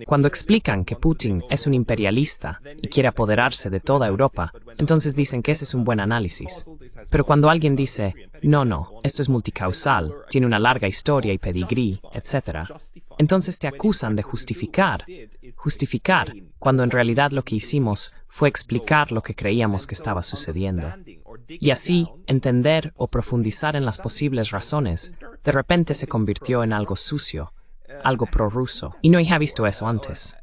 Cuando explican que Putin es un imperialista y quiere apoderarse de toda Europa, entonces dicen que ese es un buen análisis. Pero cuando alguien dice, no, esto es multicausal, tiene una larga historia y pedigrí, etc., entonces te acusan de justificar, cuando en realidad lo que hicimos fue explicar lo que creíamos que estaba sucediendo. Y así, entender o profundizar en las posibles razones, de repente se convirtió en algo sucio, algo prorruso, y no había visto eso antes.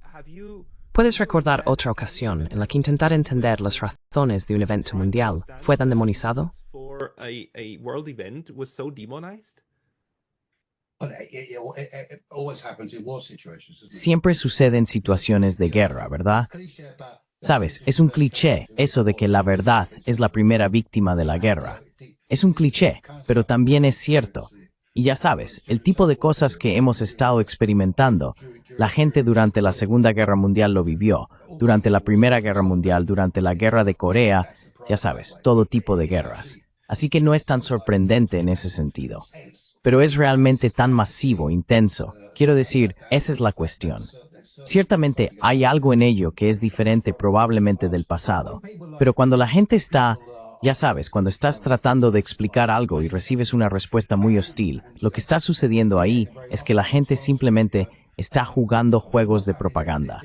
¿Puedes recordar otra ocasión en la que intentar entender las razones de un evento mundial fue tan demonizado? Siempre sucede en situaciones de guerra, ¿verdad? Sabes, es un cliché eso de que la verdad es la primera víctima de la guerra. Es un cliché, pero también es cierto. Y ya sabes, el tipo de cosas que hemos estado experimentando, la gente durante la Segunda Guerra Mundial lo vivió, durante la Primera Guerra Mundial, durante la Guerra de Corea, ya sabes, todo tipo de guerras. Así que no es tan sorprendente en ese sentido. Pero es realmente tan masivo, intenso. Quiero decir, esa es la cuestión. Ciertamente hay algo en ello que es diferente probablemente del pasado, pero cuando la gente está, ya sabes, cuando estás tratando de explicar algo y recibes una respuesta muy hostil, lo que está sucediendo ahí es que la gente simplemente está jugando juegos de propaganda.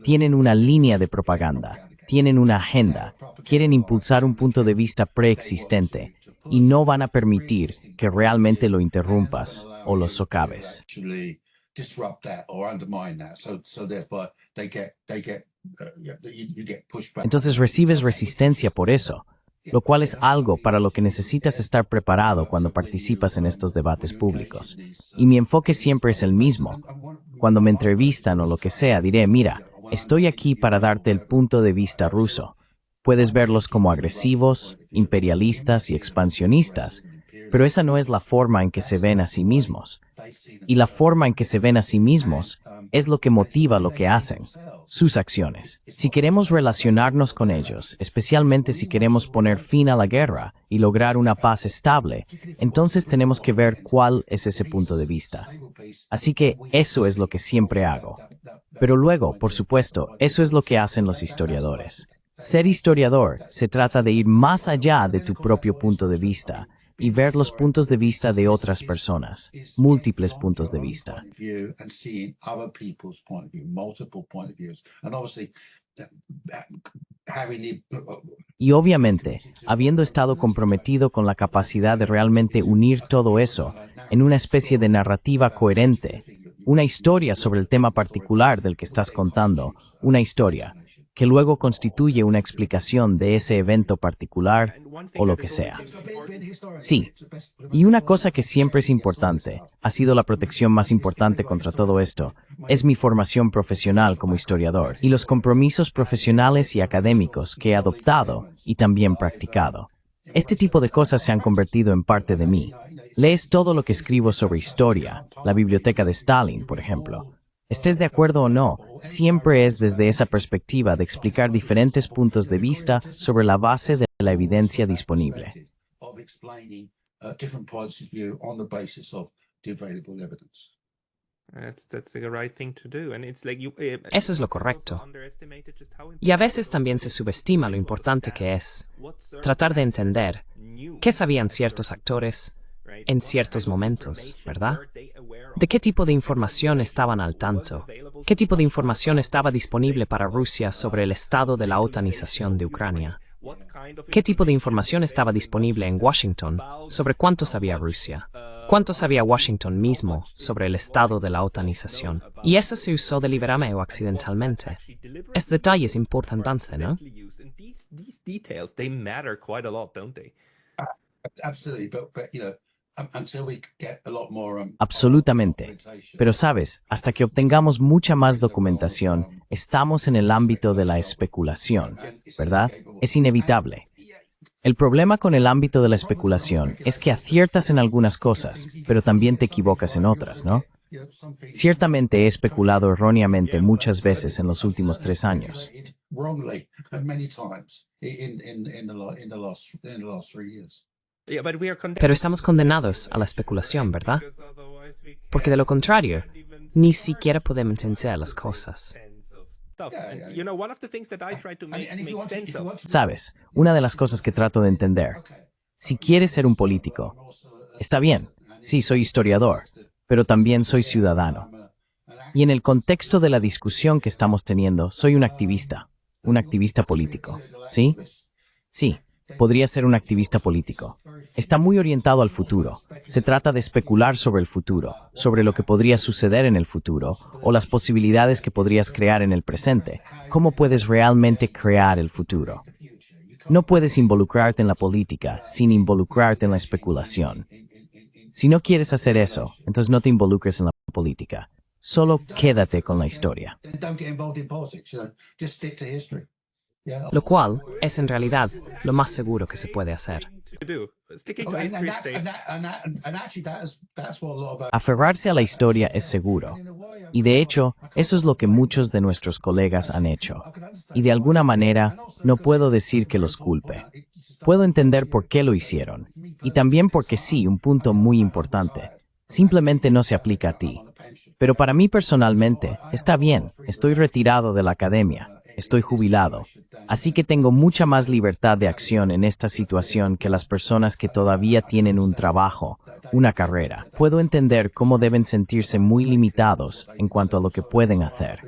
Tienen una línea de propaganda, tienen una agenda, quieren impulsar un punto de vista preexistente y no van a permitir que realmente lo interrumpas o lo socaves. Entonces recibes resistencia por eso, lo cual es algo para lo que necesitas estar preparado cuando participas en estos debates públicos. Y mi enfoque siempre es el mismo. Cuando me entrevistan o lo que sea, diré, mira, estoy aquí para darte el punto de vista ruso. Puedes verlos como agresivos, imperialistas y expansionistas, pero esa no es la forma en que se ven a sí mismos. Y la forma en que se ven a sí mismos es lo que motiva lo que hacen, sus acciones. Si queremos relacionarnos con ellos, especialmente si queremos poner fin a la guerra y lograr una paz estable, entonces tenemos que ver cuál es ese punto de vista. Así que eso es lo que siempre hago. Pero luego, por supuesto, eso es lo que hacen los historiadores. Ser historiador se trata de ir más allá de tu propio punto de vista y ver los puntos de vista de otras personas, múltiples puntos de vista. Y obviamente, habiendo estado comprometido con la capacidad de realmente unir todo eso en una especie de narrativa coherente, una historia sobre el tema particular del que estás contando, una historia que luego constituye una explicación de ese evento particular o lo que sea. Sí, y una cosa que siempre es importante, ha sido la protección más importante contra todo esto, es mi formación profesional como historiador y los compromisos profesionales y académicos que he adoptado y también practicado. Este tipo de cosas se han convertido en parte de mí. Lees todo lo que escribo sobre historia, la biblioteca de Stalin, por ejemplo. Estés de acuerdo o no, siempre es desde esa perspectiva de explicar diferentes puntos de vista sobre la base de la evidencia disponible. Eso es lo correcto. Y a veces también se subestima lo importante que es tratar de entender qué sabían ciertos actores en ciertos momentos, ¿verdad? ¿De qué tipo de información estaban al tanto? ¿Qué tipo de información estaba disponible para Rusia sobre el estado de la otanización de Ucrania? ¿Qué tipo de información estaba disponible en Washington sobre cuánto sabía Rusia? ¿Cuánto sabía Washington mismo sobre el estado de la otanización? Y eso se usó deliberadamente o accidentalmente. Este detalle es importante, ¿no? Absolutamente. Pero sabes, hasta que obtengamos mucha más documentación, estamos en el ámbito de la especulación, ¿verdad? Es inevitable. El problema con el ámbito de la especulación es que aciertas en algunas cosas, pero también te equivocas en otras, ¿no? Ciertamente he especulado erróneamente muchas veces en los últimos 3 años. Pero estamos condenados a la especulación, ¿verdad? Porque de lo contrario, ni siquiera podemos entender las cosas. Sabes, una de las cosas que trato de entender, si quieres ser un político, está bien, sí, soy historiador, pero también soy ciudadano. Y en el contexto de la discusión que estamos teniendo, soy un activista político, ¿sí? Sí, podría ser un activista político. Está muy orientado al futuro. Se trata de especular sobre el futuro, sobre lo que podría suceder en el futuro, o las posibilidades que podrías crear en el presente. ¿Cómo puedes realmente crear el futuro? No puedes involucrarte en la política sin involucrarte en la especulación. Si no quieres hacer eso, entonces no te involucres en la política. Solo quédate con la historia. Lo cual es en realidad lo más seguro que se puede hacer. Aferrarse a la historia es seguro. Y de hecho, eso es lo que muchos de nuestros colegas han hecho. Y de alguna manera, no puedo decir que los culpe. Puedo entender por qué lo hicieron. Y también porque sí, un punto muy importante. Simplemente no se aplica a ti. Pero para mí personalmente, está bien. Estoy retirado de la academia. Estoy jubilado. Así que tengo mucha más libertad de acción en esta situación que las personas que todavía tienen un trabajo, una carrera. Puedo entender cómo deben sentirse muy limitados en cuanto a lo que pueden hacer.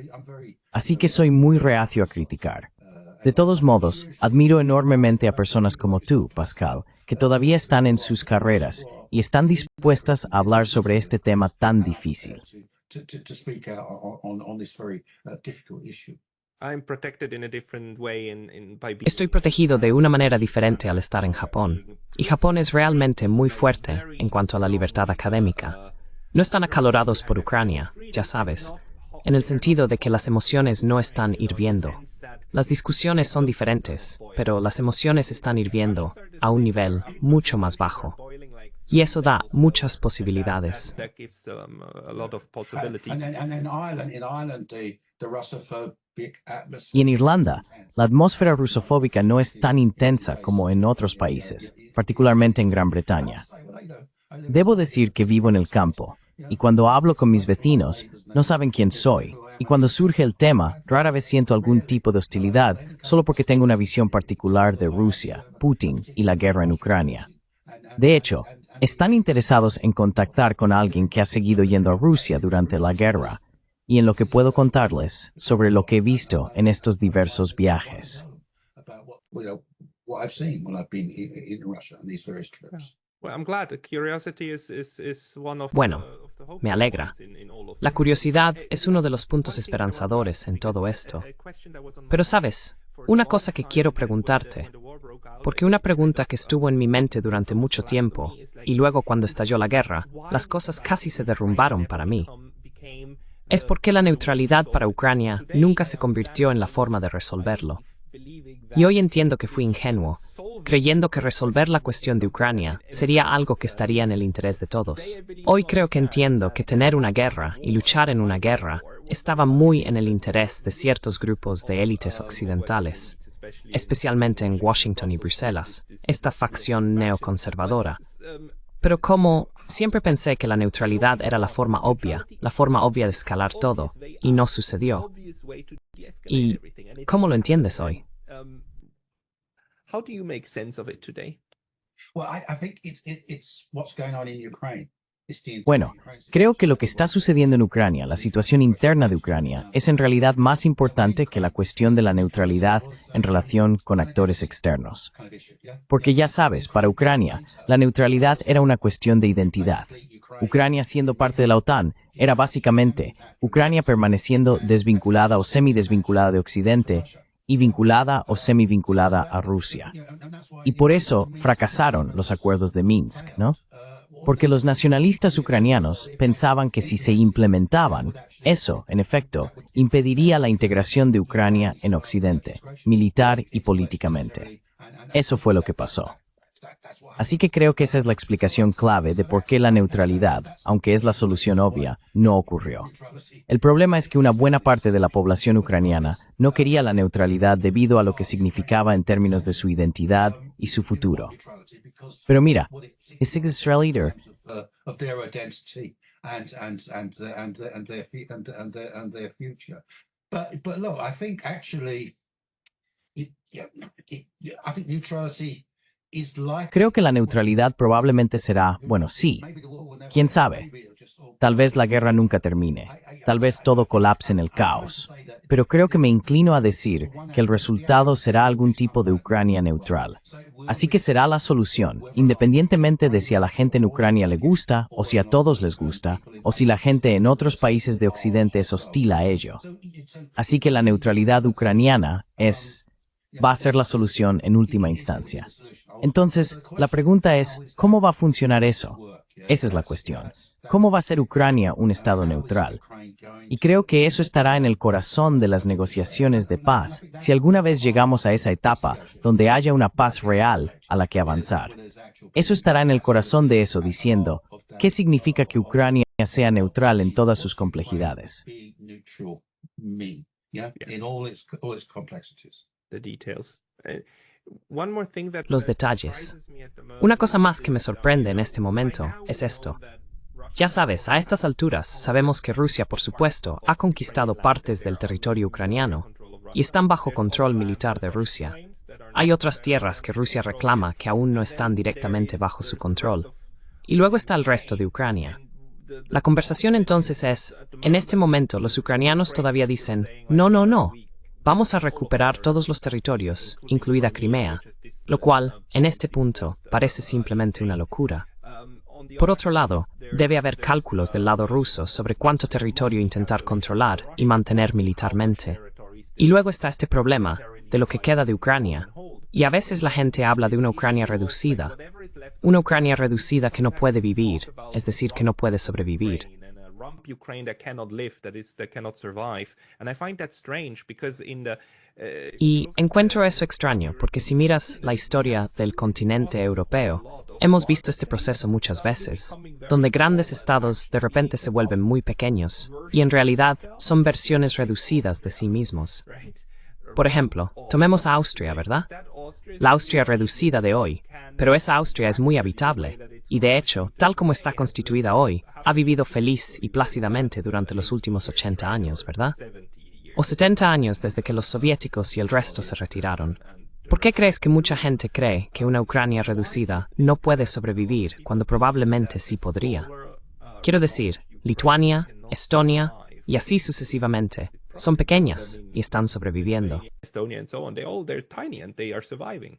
Así que soy muy reacio a criticar. De todos modos, admiro enormemente a personas como tú, Pascal, que todavía están en sus carreras y están dispuestas a hablar sobre este tema tan difícil. Estoy protegido de una manera diferente al estar en Japón. Y Japón es realmente muy fuerte en cuanto a la libertad académica. No están acalorados por Ucrania, ya sabes, en el sentido de que las emociones no están hirviendo. Las discusiones son diferentes, pero las emociones están hirviendo a un nivel mucho más bajo. Y eso da muchas posibilidades. Y en Irlanda, la atmósfera rusofóbica no es tan intensa como en otros países, particularmente en Gran Bretaña. Debo decir que vivo en el campo, Y cuando hablo con mis vecinos, no saben quién soy. Y cuando surge el tema, rara vez siento algún tipo de hostilidad solo porque tengo una visión particular de Rusia, Putin y la guerra en Ucrania. De hecho, están interesados en contactar con alguien que ha seguido yendo a Rusia durante la guerra y en lo que puedo contarles sobre lo que he visto en estos diversos viajes. What I've seen when I've been in Russia on these various trips. Well, I'm glad. Curiosity is one of Bueno, the hope me alegra. in all of La this. curiosidad es uno de los puntos esperanzadores en todo esto. Pero sabes, una cosa que quiero preguntarte, porque una pregunta que estuvo en mi mente durante mucho tiempo, y luego cuando estalló la guerra, las cosas casi se derrumbaron para mí, es por qué la neutralidad para Ucrania nunca se convirtió en la forma de resolverlo. Y hoy entiendo que fui ingenuo, creyendo que resolver la cuestión de Ucrania sería algo que estaría en el interés de todos. Hoy creo que entiendo que tener una guerra y luchar en una guerra estaba muy en el interés de ciertos grupos de élites occidentales, especialmente en Washington y Bruselas, esta facción neoconservadora. Pero como siempre pensé que la neutralidad era la forma obvia de escalar todo, y no sucedió. ¿Y cómo lo entiendes hoy? How do you make sense of it today? Well, I think it's what's going on in Ukraine. Bueno, creo que lo que está sucediendo en Ucrania, la situación interna de Ucrania, es en realidad más importante que la cuestión de la neutralidad en relación con actores externos. Porque ya sabes, para Ucrania, la neutralidad era una cuestión de identidad. Ucrania siendo parte de la OTAN era básicamente Ucrania permaneciendo desvinculada o semidesvinculada de Occidente y vinculada o semivinculada a Rusia. Y por eso fracasaron los acuerdos de Minsk, ¿no? Porque los nacionalistas ucranianos pensaban que si se implementaban, eso, en efecto, impediría la integración de Ucrania en Occidente, militar y políticamente. Eso fue lo que pasó. Así que creo que esa es la explicación clave de por qué la neutralidad, aunque es la solución obvia, no ocurrió. El problema es que una buena parte de la población ucraniana no quería la neutralidad debido a lo que significaba en términos de su identidad y su futuro. Pero mira, is Israel leader Of their identity and their future. But look, I think actually, I think neutrality is like. Creo que la neutralidad probablemente será, bueno, sí. ¿Quién sabe? Tal vez la guerra nunca termine. Tal vez todo colapse en el caos. Pero creo que me inclino a decir que el resultado será algún tipo de Ucrania neutral. Así que será la solución, independientemente de si a la gente en Ucrania le gusta, o si a todos les gusta, o si la gente en otros países de Occidente es hostil a ello. Así que la neutralidad ucraniana va a ser la solución en última instancia. Entonces, la pregunta es, ¿cómo va a funcionar eso? Esa es la cuestión. ¿Cómo va a ser Ucrania un estado neutral? Y creo que eso estará en el corazón de las negociaciones de paz, si alguna vez llegamos a esa etapa donde haya una paz real a la que avanzar. Eso estará en el corazón de eso diciendo, ¿qué significa que Ucrania sea neutral en todas sus complejidades? The details. One more thing that Los detalles. surprises me at the moment Una cosa más que me sorprende en este momento es esto. Ya sabes, a estas alturas sabemos que Rusia, por supuesto, ha conquistado partes del territorio ucraniano y están bajo control militar de Rusia. Hay otras tierras que Rusia reclama que aún no están directamente bajo su control. Y luego está el resto de Ucrania. La conversación entonces es, en este momento los ucranianos todavía dicen, no, vamos a recuperar todos los territorios, incluida Crimea, lo cual, en este punto, parece simplemente una locura. Por otro lado, debe haber cálculos del lado ruso sobre cuánto territorio intentar controlar y mantener militarmente. Y luego está este problema de lo que queda de Ucrania. Y a veces la gente habla de una Ucrania reducida que no puede vivir, es decir, que no puede sobrevivir. Ukraine that cannot live, that cannot survive, and I find that strange because in the Y encuentro eso extraño, porque si miras la historia del continente europeo, hemos visto este proceso muchas veces, donde grandes estados de repente se vuelven muy pequeños, y en realidad son versiones reducidas de sí mismos. Por ejemplo, tomemos a Austria, ¿verdad? La Austria reducida de hoy, pero esa Austria es muy habitable, y de hecho, tal como está constituida hoy, ha vivido feliz y plácidamente durante los últimos 80 años, ¿verdad? O 70 años desde que los soviéticos y el resto se retiraron. ¿Por qué crees que mucha gente cree que una Ucrania reducida no puede sobrevivir cuando probablemente sí podría? Quiero decir, Lituania, Estonia y así sucesivamente son pequeñas y están sobreviviendo. Estonia and so on, they're tiny and they are surviving.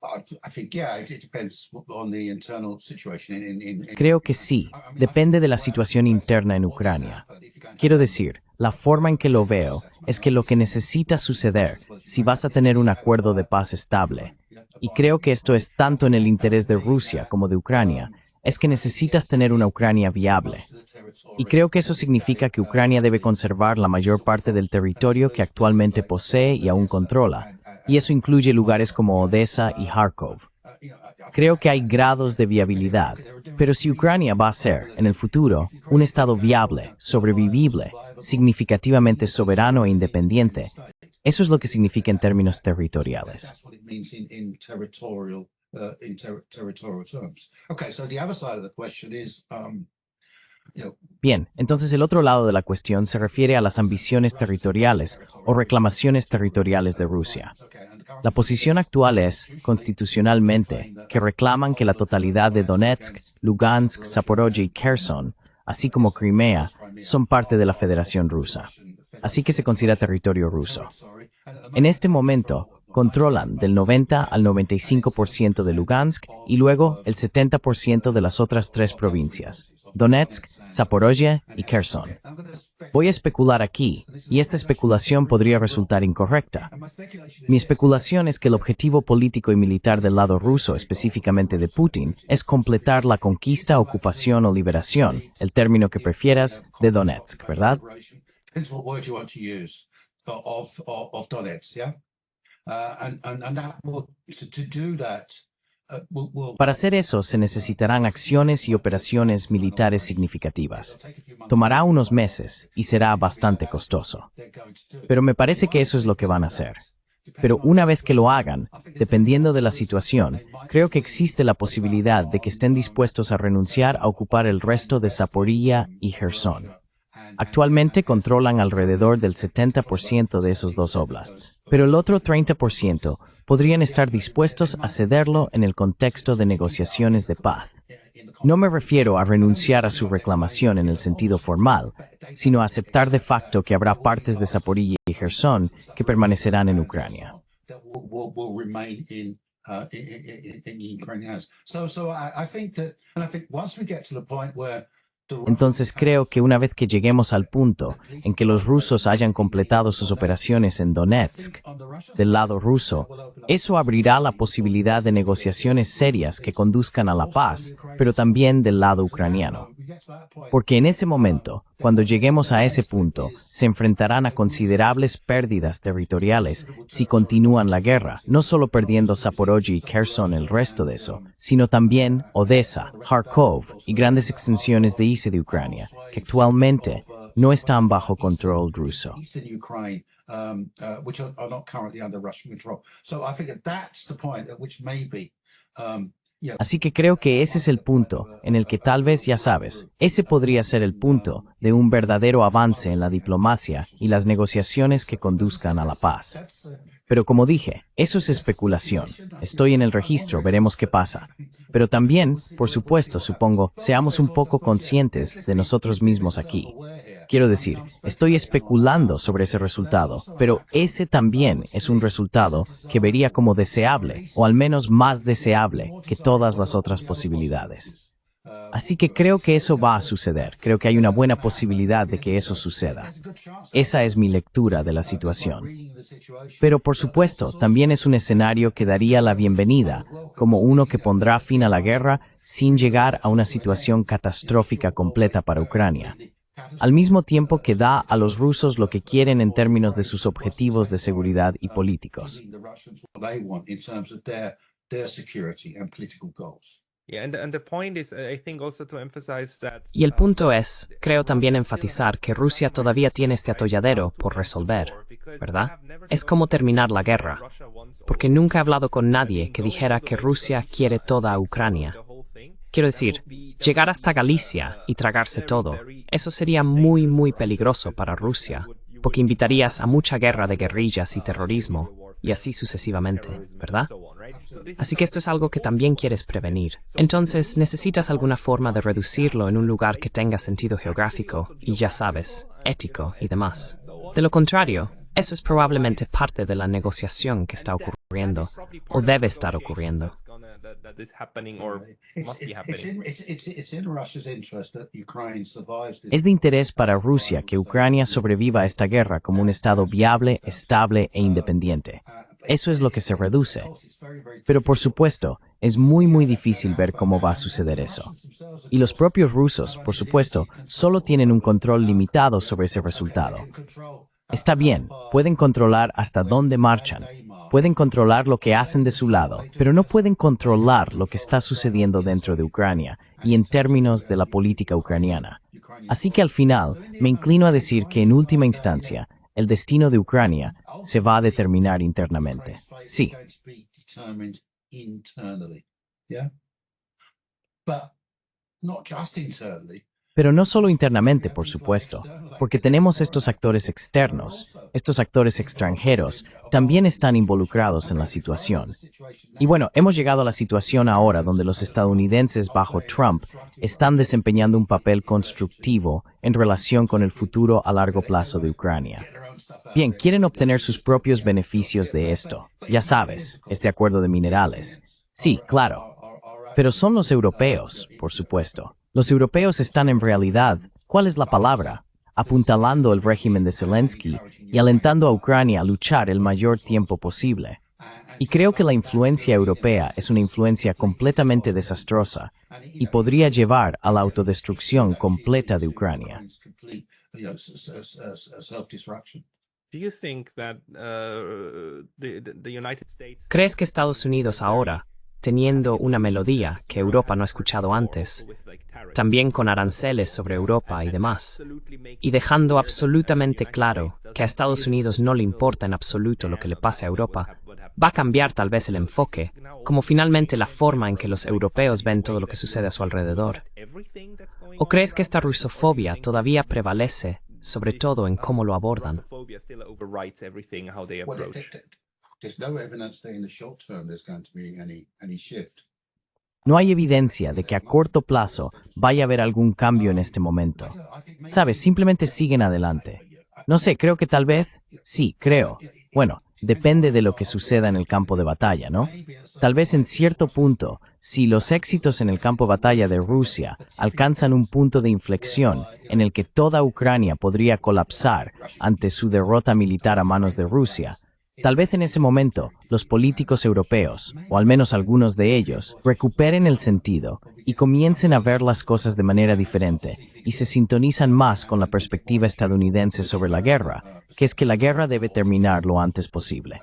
I think, yeah, it depends on the internal situation Creo que sí, depende de la situación interna en Ucrania. Quiero decir, la forma en que lo veo es que lo que necesita suceder si vas a tener un acuerdo de paz estable, y creo que esto es tanto en el interés de Rusia como de Ucrania, es que necesitas tener una Ucrania viable. Y creo que eso significa que Ucrania debe conservar la mayor parte del territorio que actualmente posee y aún controla, y eso incluye lugares como Odessa y Kharkov. Creo que hay grados de viabilidad, pero si Ucrania va a ser, en el futuro, un estado viable, sobrevivible, significativamente soberano e independiente, eso es lo que significa en términos territoriales. Bien, entonces el otro lado de la cuestión se refiere a las ambiciones territoriales o reclamaciones territoriales de Rusia. La posición actual es, constitucionalmente, que reclaman que la totalidad de Donetsk, Lugansk, Zaporozhye y Kherson, así como Crimea, son parte de la Federación Rusa. Así que se considera territorio ruso. En este momento, controlan del 90 al 95% de Lugansk y luego el 70% de las otras tres provincias, Donetsk, Zaporozhye y Kherson. Voy a especular aquí, y esta especulación podría resultar incorrecta. Mi especulación es que el objetivo político y militar del lado ruso, específicamente de Putin, es completar la conquista, ocupación o liberación, el término que prefieras, de Donetsk, ¿verdad? Para hacer eso se necesitarán acciones y operaciones militares significativas. Tomará unos meses y será bastante costoso. Pero me parece que eso es lo que van a hacer. Pero una vez que lo hagan, dependiendo de la situación, creo que existe la posibilidad de que estén dispuestos a renunciar a ocupar el resto de Zaporilla y Kherson. Actualmente controlan alrededor del 70% de esos dos oblasts, pero el otro 30% podrían estar dispuestos a cederlo en el contexto de negociaciones de paz. No me refiero a renunciar a su reclamación en el sentido formal, sino a aceptar de facto que habrá partes de Zaporilla y Kherson que permanecerán en Ucrania. Entonces creo que una vez que lleguemos al punto en que los rusos hayan completado sus operaciones en Donetsk, del lado ruso, eso abrirá la posibilidad de negociaciones serias que conduzcan a la paz, pero también del lado ucraniano. Porque en ese momento, cuando lleguemos a ese punto, se enfrentarán a considerables pérdidas territoriales si continúan la guerra, no solo perdiendo Zaporozhye y Kherson el resto de eso, sino también Odessa, Kharkov y grandes extensiones de Ucrania, que actualmente no están bajo control ruso. Así que creo que ese es el punto en el que tal vez, ya sabes, ese podría ser el punto de un verdadero avance en la diplomacia y las negociaciones que conduzcan a la paz. Pero como dije, eso es especulación. Estoy en el registro, veremos qué pasa. Pero también, por supuesto, supongo, seamos un poco conscientes de nosotros mismos aquí. Quiero decir, estoy especulando sobre ese resultado, pero ese también es un resultado que vería como deseable, o al menos más deseable que todas las otras posibilidades. Así que creo que eso va a suceder, creo que hay una buena posibilidad de que eso suceda. Esa es mi lectura de la situación. Pero por supuesto, también es un escenario que daría la bienvenida, como uno que pondrá fin a la guerra sin llegar a una situación catastrófica completa para Ucrania. Al mismo tiempo que da a los rusos lo que quieren en términos de sus objetivos de seguridad y políticos. Yeah, and the point is, I think also to emphasize that Y el punto es, creo también enfatizar que Rusia todavía tiene este atolladero por resolver, ¿verdad? Es como terminar la guerra, porque nunca he hablado con nadie que dijera que Rusia quiere toda Ucrania. Quiero decir, llegar hasta Galicia y tragarse todo, eso sería muy, muy peligroso para Rusia, porque invitarías a mucha guerra de guerrillas y terrorismo, y así sucesivamente, ¿verdad? Así que esto es algo que también quieres prevenir. Entonces, necesitas alguna forma de reducirlo en un lugar que tenga sentido geográfico y, ya sabes, ético y demás. De lo contrario, eso es probablemente parte de la negociación que está ocurriendo, o debe estar ocurriendo. Es de interés para Rusia que Ucrania sobreviva a esta guerra como un Estado viable, estable e independiente. Eso es lo que se reduce. Pero por supuesto, es muy difícil ver cómo va a suceder eso. Y los propios rusos, por supuesto, solo tienen un control limitado sobre ese resultado. Está bien, pueden controlar hasta dónde marchan, pueden controlar lo que hacen de su lado, pero no pueden controlar lo que está sucediendo dentro de Ucrania y en términos de la política ucraniana. Así que al final, me inclino a decir que en última instancia, el destino de Ucrania se va a determinar internamente. Sí. Pero no solo internamente, por supuesto, porque tenemos estos actores externos, estos actores extranjeros, también están involucrados en la situación. Y bueno, hemos llegado a la situación ahora donde los estadounidenses bajo Trump están desempeñando un papel constructivo en relación con el futuro a largo plazo de Ucrania. Bien, quieren obtener sus propios beneficios de esto. Ya sabes, este acuerdo de minerales. Sí, claro. Pero son los europeos, por supuesto. Los europeos están en realidad, ¿cuál es la palabra?, apuntalando el régimen de Zelensky y alentando a Ucrania a luchar el mayor tiempo posible. Y creo que la influencia europea es una influencia completamente desastrosa y podría llevar a la autodestrucción completa de Ucrania. ¿Crees que Estados Unidos ahora, teniendo una melodía que Europa no ha escuchado antes, también con aranceles sobre Europa y demás, y dejando absolutamente claro que a Estados Unidos no le importa en absoluto lo que le pase a Europa, va a cambiar tal vez el enfoque, como finalmente la forma en que los europeos ven todo lo que sucede a su alrededor? ¿O crees que esta rusofobia todavía prevalece, sobre todo en cómo lo abordan? No hay evidencia de que a corto plazo vaya a haber algún cambio en este momento. ¿Sabes? Simplemente siguen adelante. No sé, creo que tal vez... Sí, creo. Bueno, depende de lo que suceda en el campo de batalla, ¿no? Tal vez en cierto punto, si los éxitos en el campo de batalla de Rusia alcanzan un punto de inflexión en el que toda Ucrania podría colapsar ante su derrota militar a manos de Rusia, tal vez en ese momento los políticos europeos, o al menos algunos de ellos, recuperen el sentido y comiencen a ver las cosas de manera diferente y se sintonizan más con la perspectiva estadounidense sobre la guerra, que es que la guerra debe terminar lo antes posible.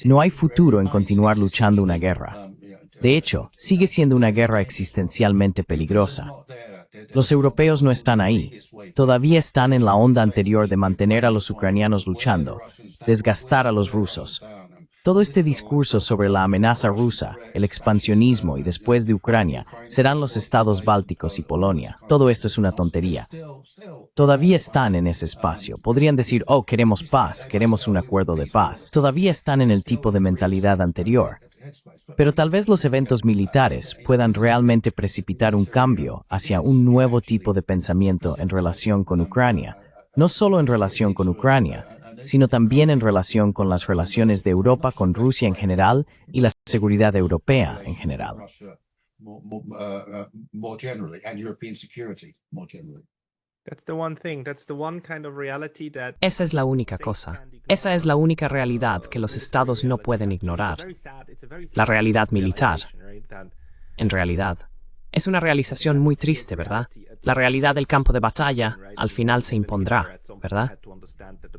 No hay futuro en continuar luchando una guerra. De hecho, sigue siendo una guerra existencialmente peligrosa. Los europeos no están ahí. Todavía están en la onda anterior de mantener a los ucranianos luchando, desgastar a los rusos. Todo este discurso sobre la amenaza rusa, el expansionismo y después de Ucrania, serán los estados bálticos y Polonia. Todo esto es una tontería. Todavía están en ese espacio. Podrían decir, oh, queremos paz, queremos un acuerdo de paz. Todavía están en el tipo de mentalidad anterior. Pero tal vez los eventos militares puedan realmente precipitar un cambio hacia un nuevo tipo de pensamiento en relación con Ucrania. No solo en relación con Ucrania, sino también en relación con las relaciones de Europa con Rusia en general y la seguridad europea en general. Esa es la única cosa. Esa es la única realidad que los estados no pueden ignorar. La realidad militar. En realidad. Es una realización muy triste, ¿verdad? La realidad del campo de batalla al final se impondrá, ¿verdad?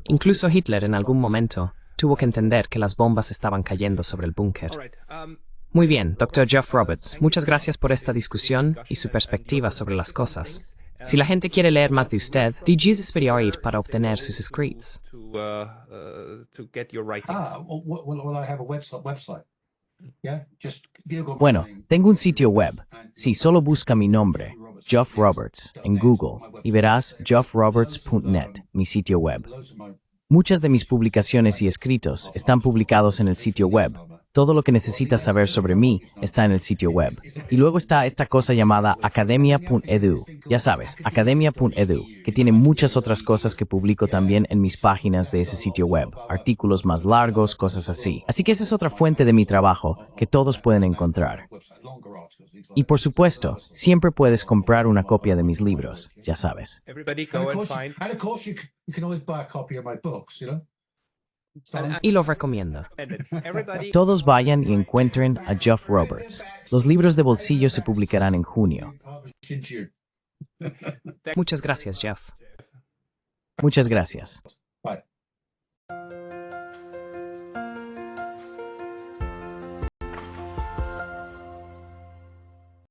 Incluso Hitler en algún momento tuvo que entender que las bombas estaban cayendo sobre el búnker. Muy bien, Dr. Geoff Roberts, muchas gracias por esta discusión y su perspectiva sobre las cosas. Si la gente quiere leer más de usted, ¿dónde debería ir para obtener sus escritos? Well, I have a website. Yeah, just Google my Bueno, name. tengo un sitio web. Sí, solo busca mi nombre, Geoff Roberts, en Google y verás geoffroberts.net, mi sitio web. Loads of my Muchas de mis publicaciones y escritos están publicados en el sitio web. Todo lo que necesitas saber sobre mí está en el sitio web. Y luego está esta cosa llamada academia.edu. Ya sabes, academia.edu, que tiene muchas otras cosas que publico también en mis páginas de ese sitio web. Artículos más largos, cosas así. Así que esa es otra fuente de mi trabajo que todos pueden encontrar. website, longer articles, things like Y por supuesto, siempre puedes comprar una copia de mis libros, ya sabes. Everybody And go of and course, find. and of course you can always buy a copy of my books, you know. So, Y lo recomiendo. Everybody. Todos vayan y encuentren a Geoff Roberts. Los libros de bolsillo se publicarán en junio. published in June. Muchas gracias, Jeff. Muchas gracias.